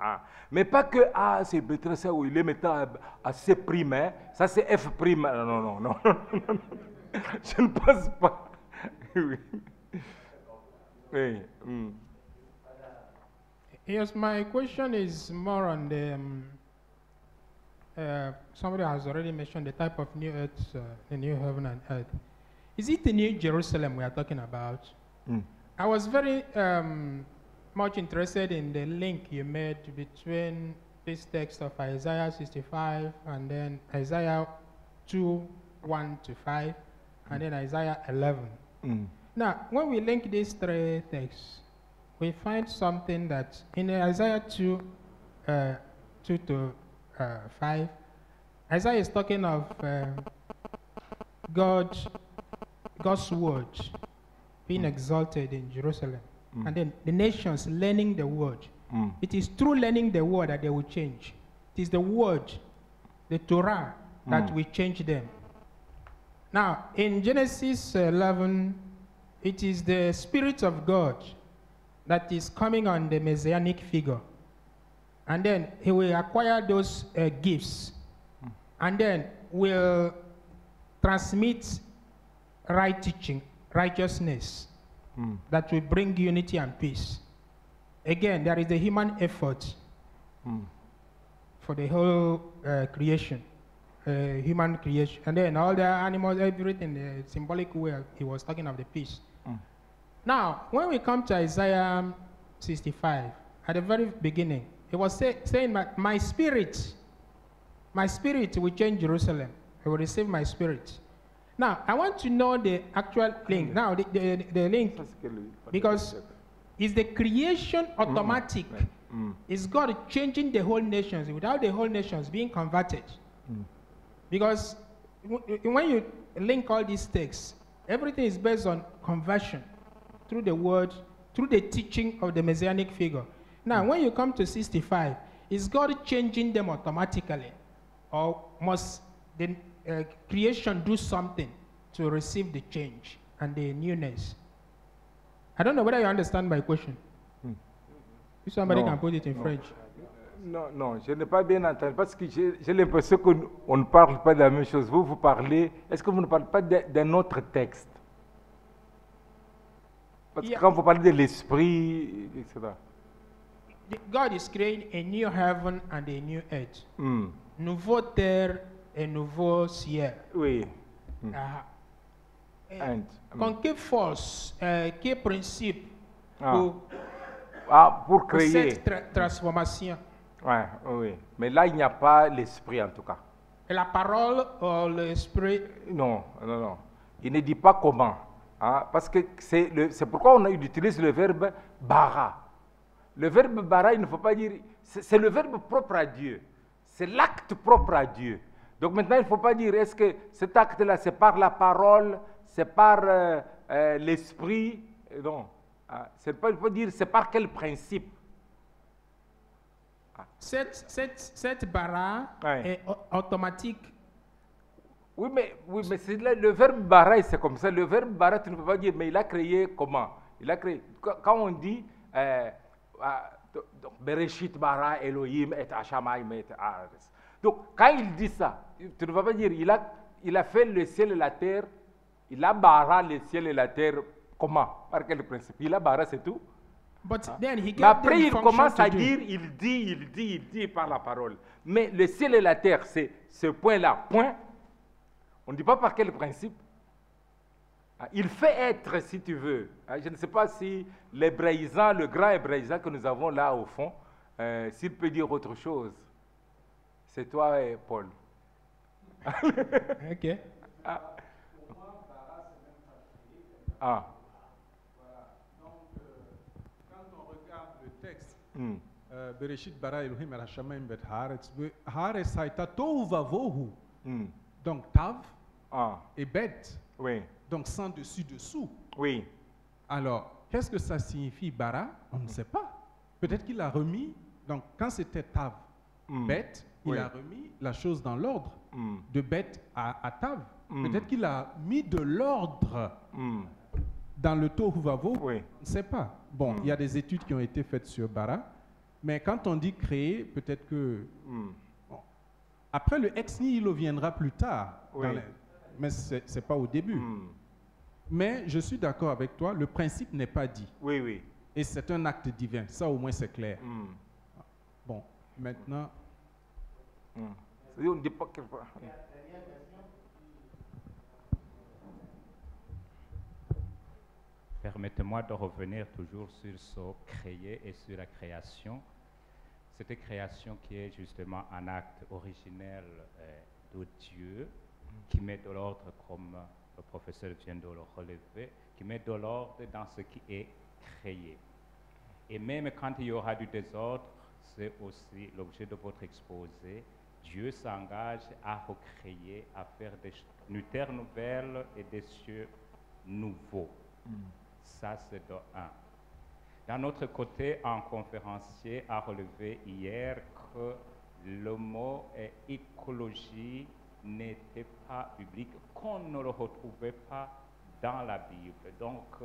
Hein. Mais pas que A, c'est B, ça, où il est mettant à C', hein. Ça c'est F'. Non. Je ne pense pas. Oui. Oui. Yes, my question is more on the, somebody has already mentioned the type of new earth, the new heaven and earth. Is it the New Jerusalem we are talking about? I was very much interested in the link you made between this text of Isaiah 65 and then Isaiah 2:1-5 and then Isaiah 11. Now, when we link these three texts, we find something that in Isaiah 2:5, Isaiah is talking of God's word being exalted in Jerusalem. And then the nations learning the word. It is through learning the word that they will change. It is the word, the Torah, that will change them. Now, in Genesis 11, it is the Spirit of God that is coming on the Messianic figure. And then he will acquire those gifts. And then will transmit right teaching, righteousness, that will bring unity and peace. Again, there is the human effort for the whole creation, human creation. And then all the animals, everything, the symbolic way he was talking of the peace. Now, when we come to Isaiah 65, at the very beginning, he was saying, my spirit will change Jerusalem. I will receive my spirit. Now, I want to know the actual link. Now, the link, because is the creation automatic? Is God changing the whole nations without the whole nations being converted? Because when you link all these texts, everything is based on conversion through the word, through the teaching of the Messianic figure. Now, when you come to 65, is God changing them automatically? Or must the creation do something to receive the change and the newness? I don't know whether you understand my question. If somebody can put it in French. Non, je n'ai pas bien entendu parce que j'ai l'impression qu'on ne parle pas de la même chose. Vous parlez, est-ce que vous ne parlez pas d'un autre texte? Parce que quand vous parlez de l'esprit, etc. God is creating a new heaven and a new earth. Nouveau terre et nouveau ciel. Oui. Con quelle force, quel principe pour pour créer. Cette transformation. Ouais, oui. Mais là, il n'y a pas l'esprit en tout cas. Et la parole, l'esprit. Non, non, non. Il ne dit pas comment. Hein, parce que c'est pourquoi on utilise le verbe bara. Le verbe bara, il ne faut pas dire. C'est le verbe propre à Dieu. C'est l'acte propre à Dieu. Donc maintenant, il ne faut pas dire est-ce que cet acte-là, c'est par la parole, c'est par l'esprit. Non. Hein, il faut dire c'est par quel principe. Cette bara est automatique. Oui, mais c'est le verbe bara, c'est comme ça. Le verbe bara, tu ne peux pas dire, mais il a créé comment? Il a créé. Quand on dit Bereshit bara Elohim et Hashamayim et Haaretz. Donc, quand il dit ça, tu ne peux pas dire, il a fait le ciel et la terre, il a bara le ciel et la terre, comment? Par quel principe? Il a bara, c'est tout. Mais après, il commence à dire, il dit par la parole. Mais le ciel et la terre, c'est ce point-là, point. On ne dit pas par quel principe. Il fait être, si tu veux. Je ne sais pas si l'hébraïsant, le grand hébraïsant que nous avons là au fond, s'il peut dire autre chose. C'est toi et Paul. Ok. Bereshit bara Elohim el Hashamayim bet Haaretz. Haaretz haïta tohu vavohu. Donc tav et bet. Oui. Donc sans dessus dessous. Oui. Alors, qu'est-ce que ça signifie bara? On ne sait pas. Peut-être qu'il a remis. Donc quand c'était tav, bet, il a remis la chose dans l'ordre. De bet à tav. Peut-être qu'il a mis de l'ordre. Dans le tohu vavohu, on ne sait pas. Bon, il y a des études qui ont été faites sur bara, mais quand on dit créer, peut-être que... Bon. Après, le ex nihilo viendra plus tard, mais ce n'est pas au début. Mais je suis d'accord avec toi, le principe n'est pas dit. Oui, oui. Et c'est un acte divin, ça au moins c'est clair. Bon, maintenant... On ne dit pas que... Permettez-moi de revenir toujours sur ce créer et sur la création. Cette création qui est justement un acte originel de Dieu, qui met de l'ordre, comme le professeur vient de le relever, qui met de l'ordre dans ce qui est créé. Et même quand il y aura du désordre, c'est aussi l'objet de votre exposé, Dieu s'engage à recréer, à faire des terres nouvelles et des cieux nouveaux. Ça, c'est de un. D'un autre côté, un conférencier a relevé hier que le mot écologie n'était pas biblique, qu'on ne le retrouvait pas dans la Bible. Donc,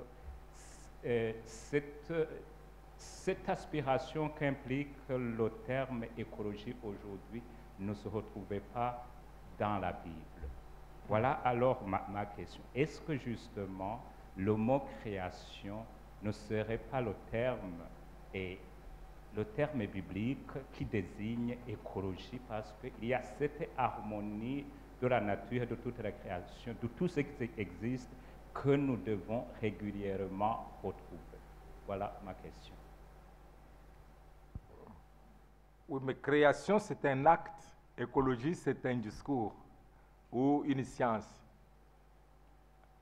cette aspiration qu'implique le terme écologie aujourd'hui ne se retrouvait pas dans la Bible. Voilà alors ma question. Est-ce que justement le mot création ne serait pas le terme biblique qui désigne écologie, parce qu'il y a cette harmonie de la nature, de toute la création, de tout ce qui existe que nous devons régulièrement retrouver. Voilà ma question. Oui, mais création, c'est un acte. Écologie, c'est un discours ou une science.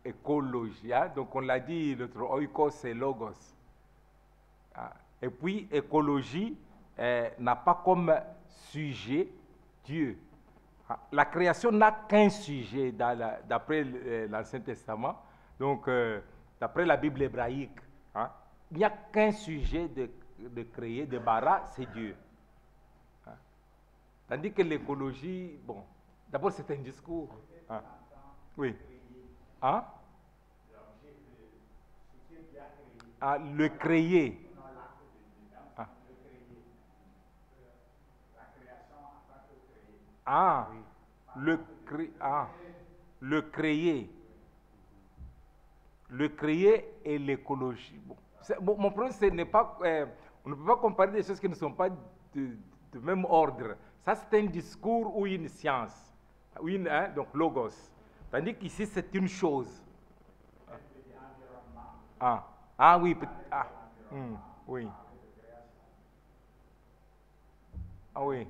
Écologie, hein? Donc on l'a dit, l'autre oikos, c'est logos. Et puis, écologie n'a pas comme sujet Dieu. La création n'a qu'un sujet d'après l'Ancien Testament, donc d'après la Bible hébraïque. Hein? Il n'y a qu'un sujet de créer, de bara, c'est Dieu. Hein? Tandis que l'écologie, bon, d'abord c'est un discours. Hein? Oui. Hein? Le créer. Le créer. Le créer et l'écologie. Bon, mon problème, ce n'est pas... on ne peut pas comparer des choses qui ne sont pas de même ordre. Ça, c'est un discours ou une science. Donc, logos. Tandis qu'ici, c'est une chose. Oui. Oui. Ah oui.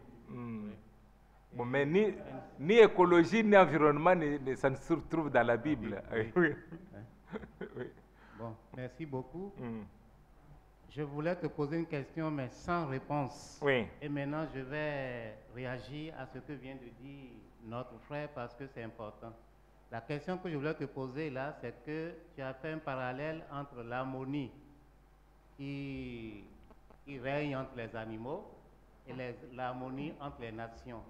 Bon, mais ni écologie ni environnement, ça ne se retrouve dans la Bible. Oui. Oui. Bon, merci beaucoup. Je voulais te poser une question, mais sans réponse. Oui. Et maintenant, je vais réagir à ce que vient de dire notre frère parce que c'est important. La question que je voulais te poser là, c'est que tu as fait un parallèle entre l'harmonie qui règne entre les animaux et l'harmonie entre les nations.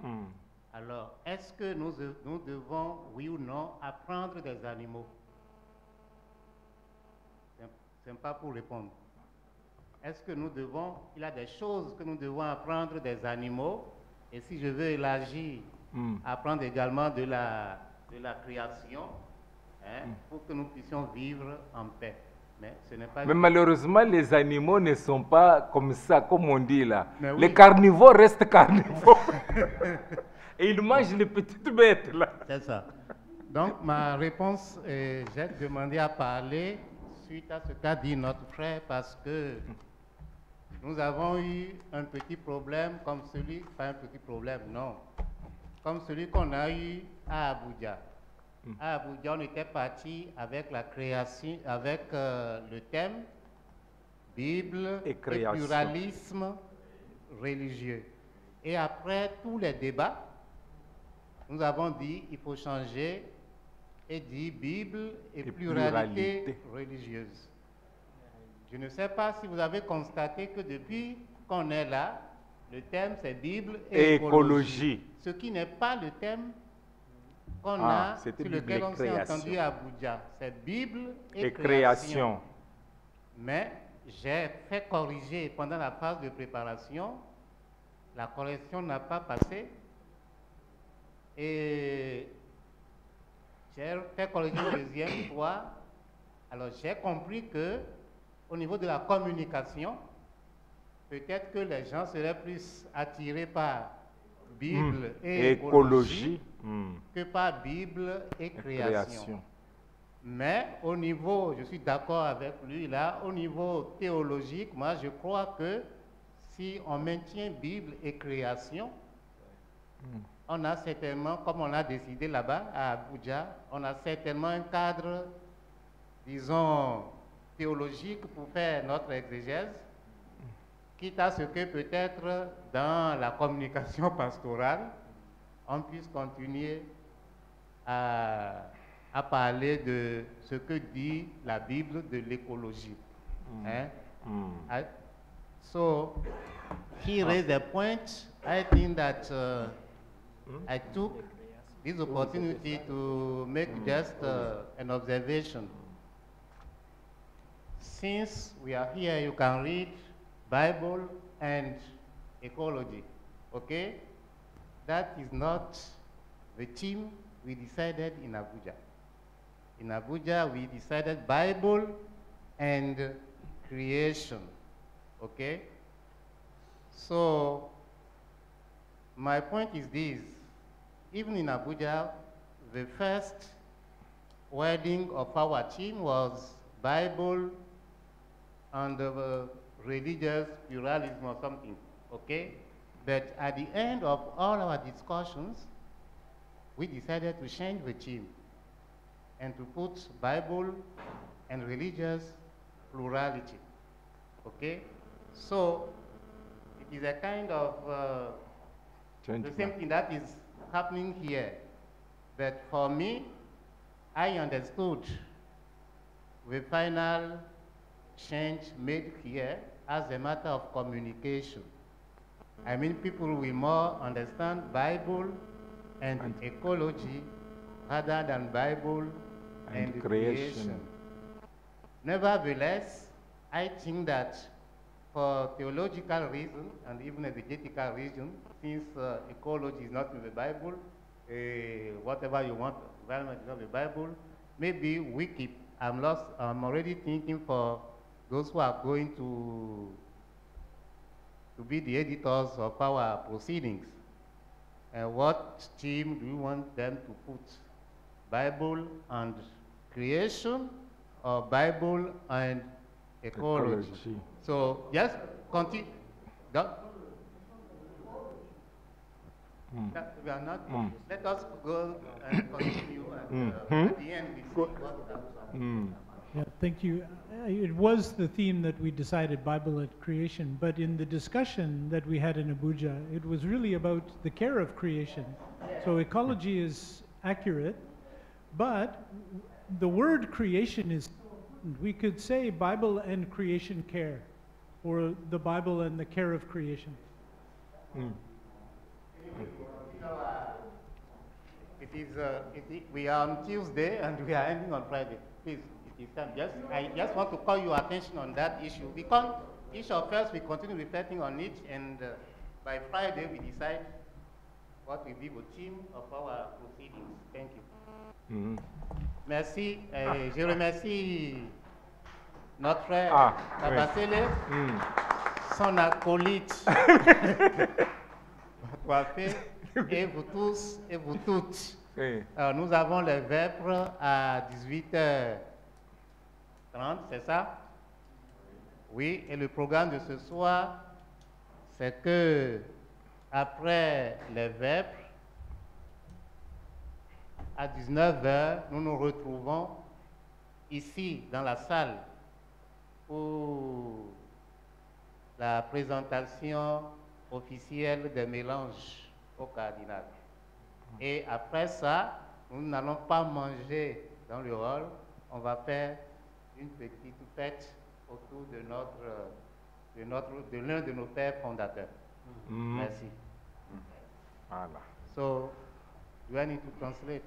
Alors, est-ce que nous devons, oui ou non, apprendre des animaux? C'est pas pour répondre. Est-ce que nous devons, il y a des choses que nous devons apprendre des animaux, et si je veux élargir, apprendre également de la création, pour que nous puissions vivre en paix. Mais ce n'est pas... Mais malheureusement, les animaux ne sont pas comme ça, comme on dit là. Oui. Les carnivores restent carnivores. Et ils mangent les petites bêtes là. C'est ça. Donc, ma réponse, j'ai demandé à parler suite à ce qu'a dit notre frère parce que nous avons eu un petit problème comme celui, pas un petit problème, non, comme celui qu'on a eu à Abuja. À Abuja, on était parti avec la création, avec le thème Bible et pluralisme religieux. Et après tous les débats, nous avons dit il faut changer et dire Bible et pluralité religieuse. Je ne sais pas si vous avez constaté que depuis qu'on est là, le thème c'est Bible et écologie. Ce qui n'est pas le thème qu'on a, sur lequel on s'est entendu à Abuja. C'est Bible et création. Mais j'ai fait corriger pendant la phase de préparation. La correction n'a pas passé. Et j'ai fait corriger une deuxième fois. Alors j'ai compris que au niveau de la communication, peut-être que les gens seraient plus attirés par Bible et écologie que par Bible et création. Mais au niveau, je suis d'accord avec lui là, au niveau théologique, moi je crois que si on maintient Bible et création, on a certainement, comme on a décidé là-bas à Abuja, on a certainement un cadre, disons, théologique pour faire notre exégèse, quitte à ce que peut-être dans la communication pastorale, on puisse continuer à parler de ce que dit la Bible de l'écologie. So, he raised a point. I think that I took this opportunity to make just an observation. Since we are here, you can read Bible and ecology, okay? That is not the theme we decided in Abuja. In Abuja, we decided Bible and creation, okay? So, my point is this. Even in Abuja, the first wording of our team was Bible and religious pluralism or something, okay? But at the end of all our discussions, we decided to change the theme and to put Bible and religious plurality, okay? So, it is a kind of the same thing that is happening here. But for me, I understood the final change made here as a matter of communication. I mean, people will more understand Bible and ecology rather than Bible and creation. Nevertheless, I think that for theological reasons and even exegetical reasons, since ecology is not in the Bible, whatever you want, environment is not in the Bible, maybe we keep. I'm already thinking for those who are going to be the editors of our proceedings. And what theme do you want them to put? Bible and creation or Bible and ecology? So just continue. We are not. Let us go and continue. And, at the end, we see what happens. Yeah, thank you. It was the theme that we decided, Bible at creation, but in the discussion that we had in Abuja, it was really about the care of creation. So ecology is accurate, but the word creation is, we could say Bible and creation care, or the Bible and the care of creation. We are on Tuesday and we are ending on Friday. Please, it is time. I just want to call your attention on that issue because each of us will continue reflecting on it, and by Friday we decide what will be the theme of our proceedings. Thank you. Merci. Je remercie notre frère Kabasele, son acolyte, et vous tous et vous toutes. Alors, nous avons les vêpres à 18h30, c'est ça? Oui, et le programme de ce soir, c'est que après les vêpres, à 19h, nous nous retrouvons ici dans la salle pour la présentation officielle des mélanges au cardinal. Et après ça, nous n'allons pas manger dans le hall, on va faire une petite fête autour de l'un de nos pères fondateurs. Merci. Voilà. So, do I need to translate?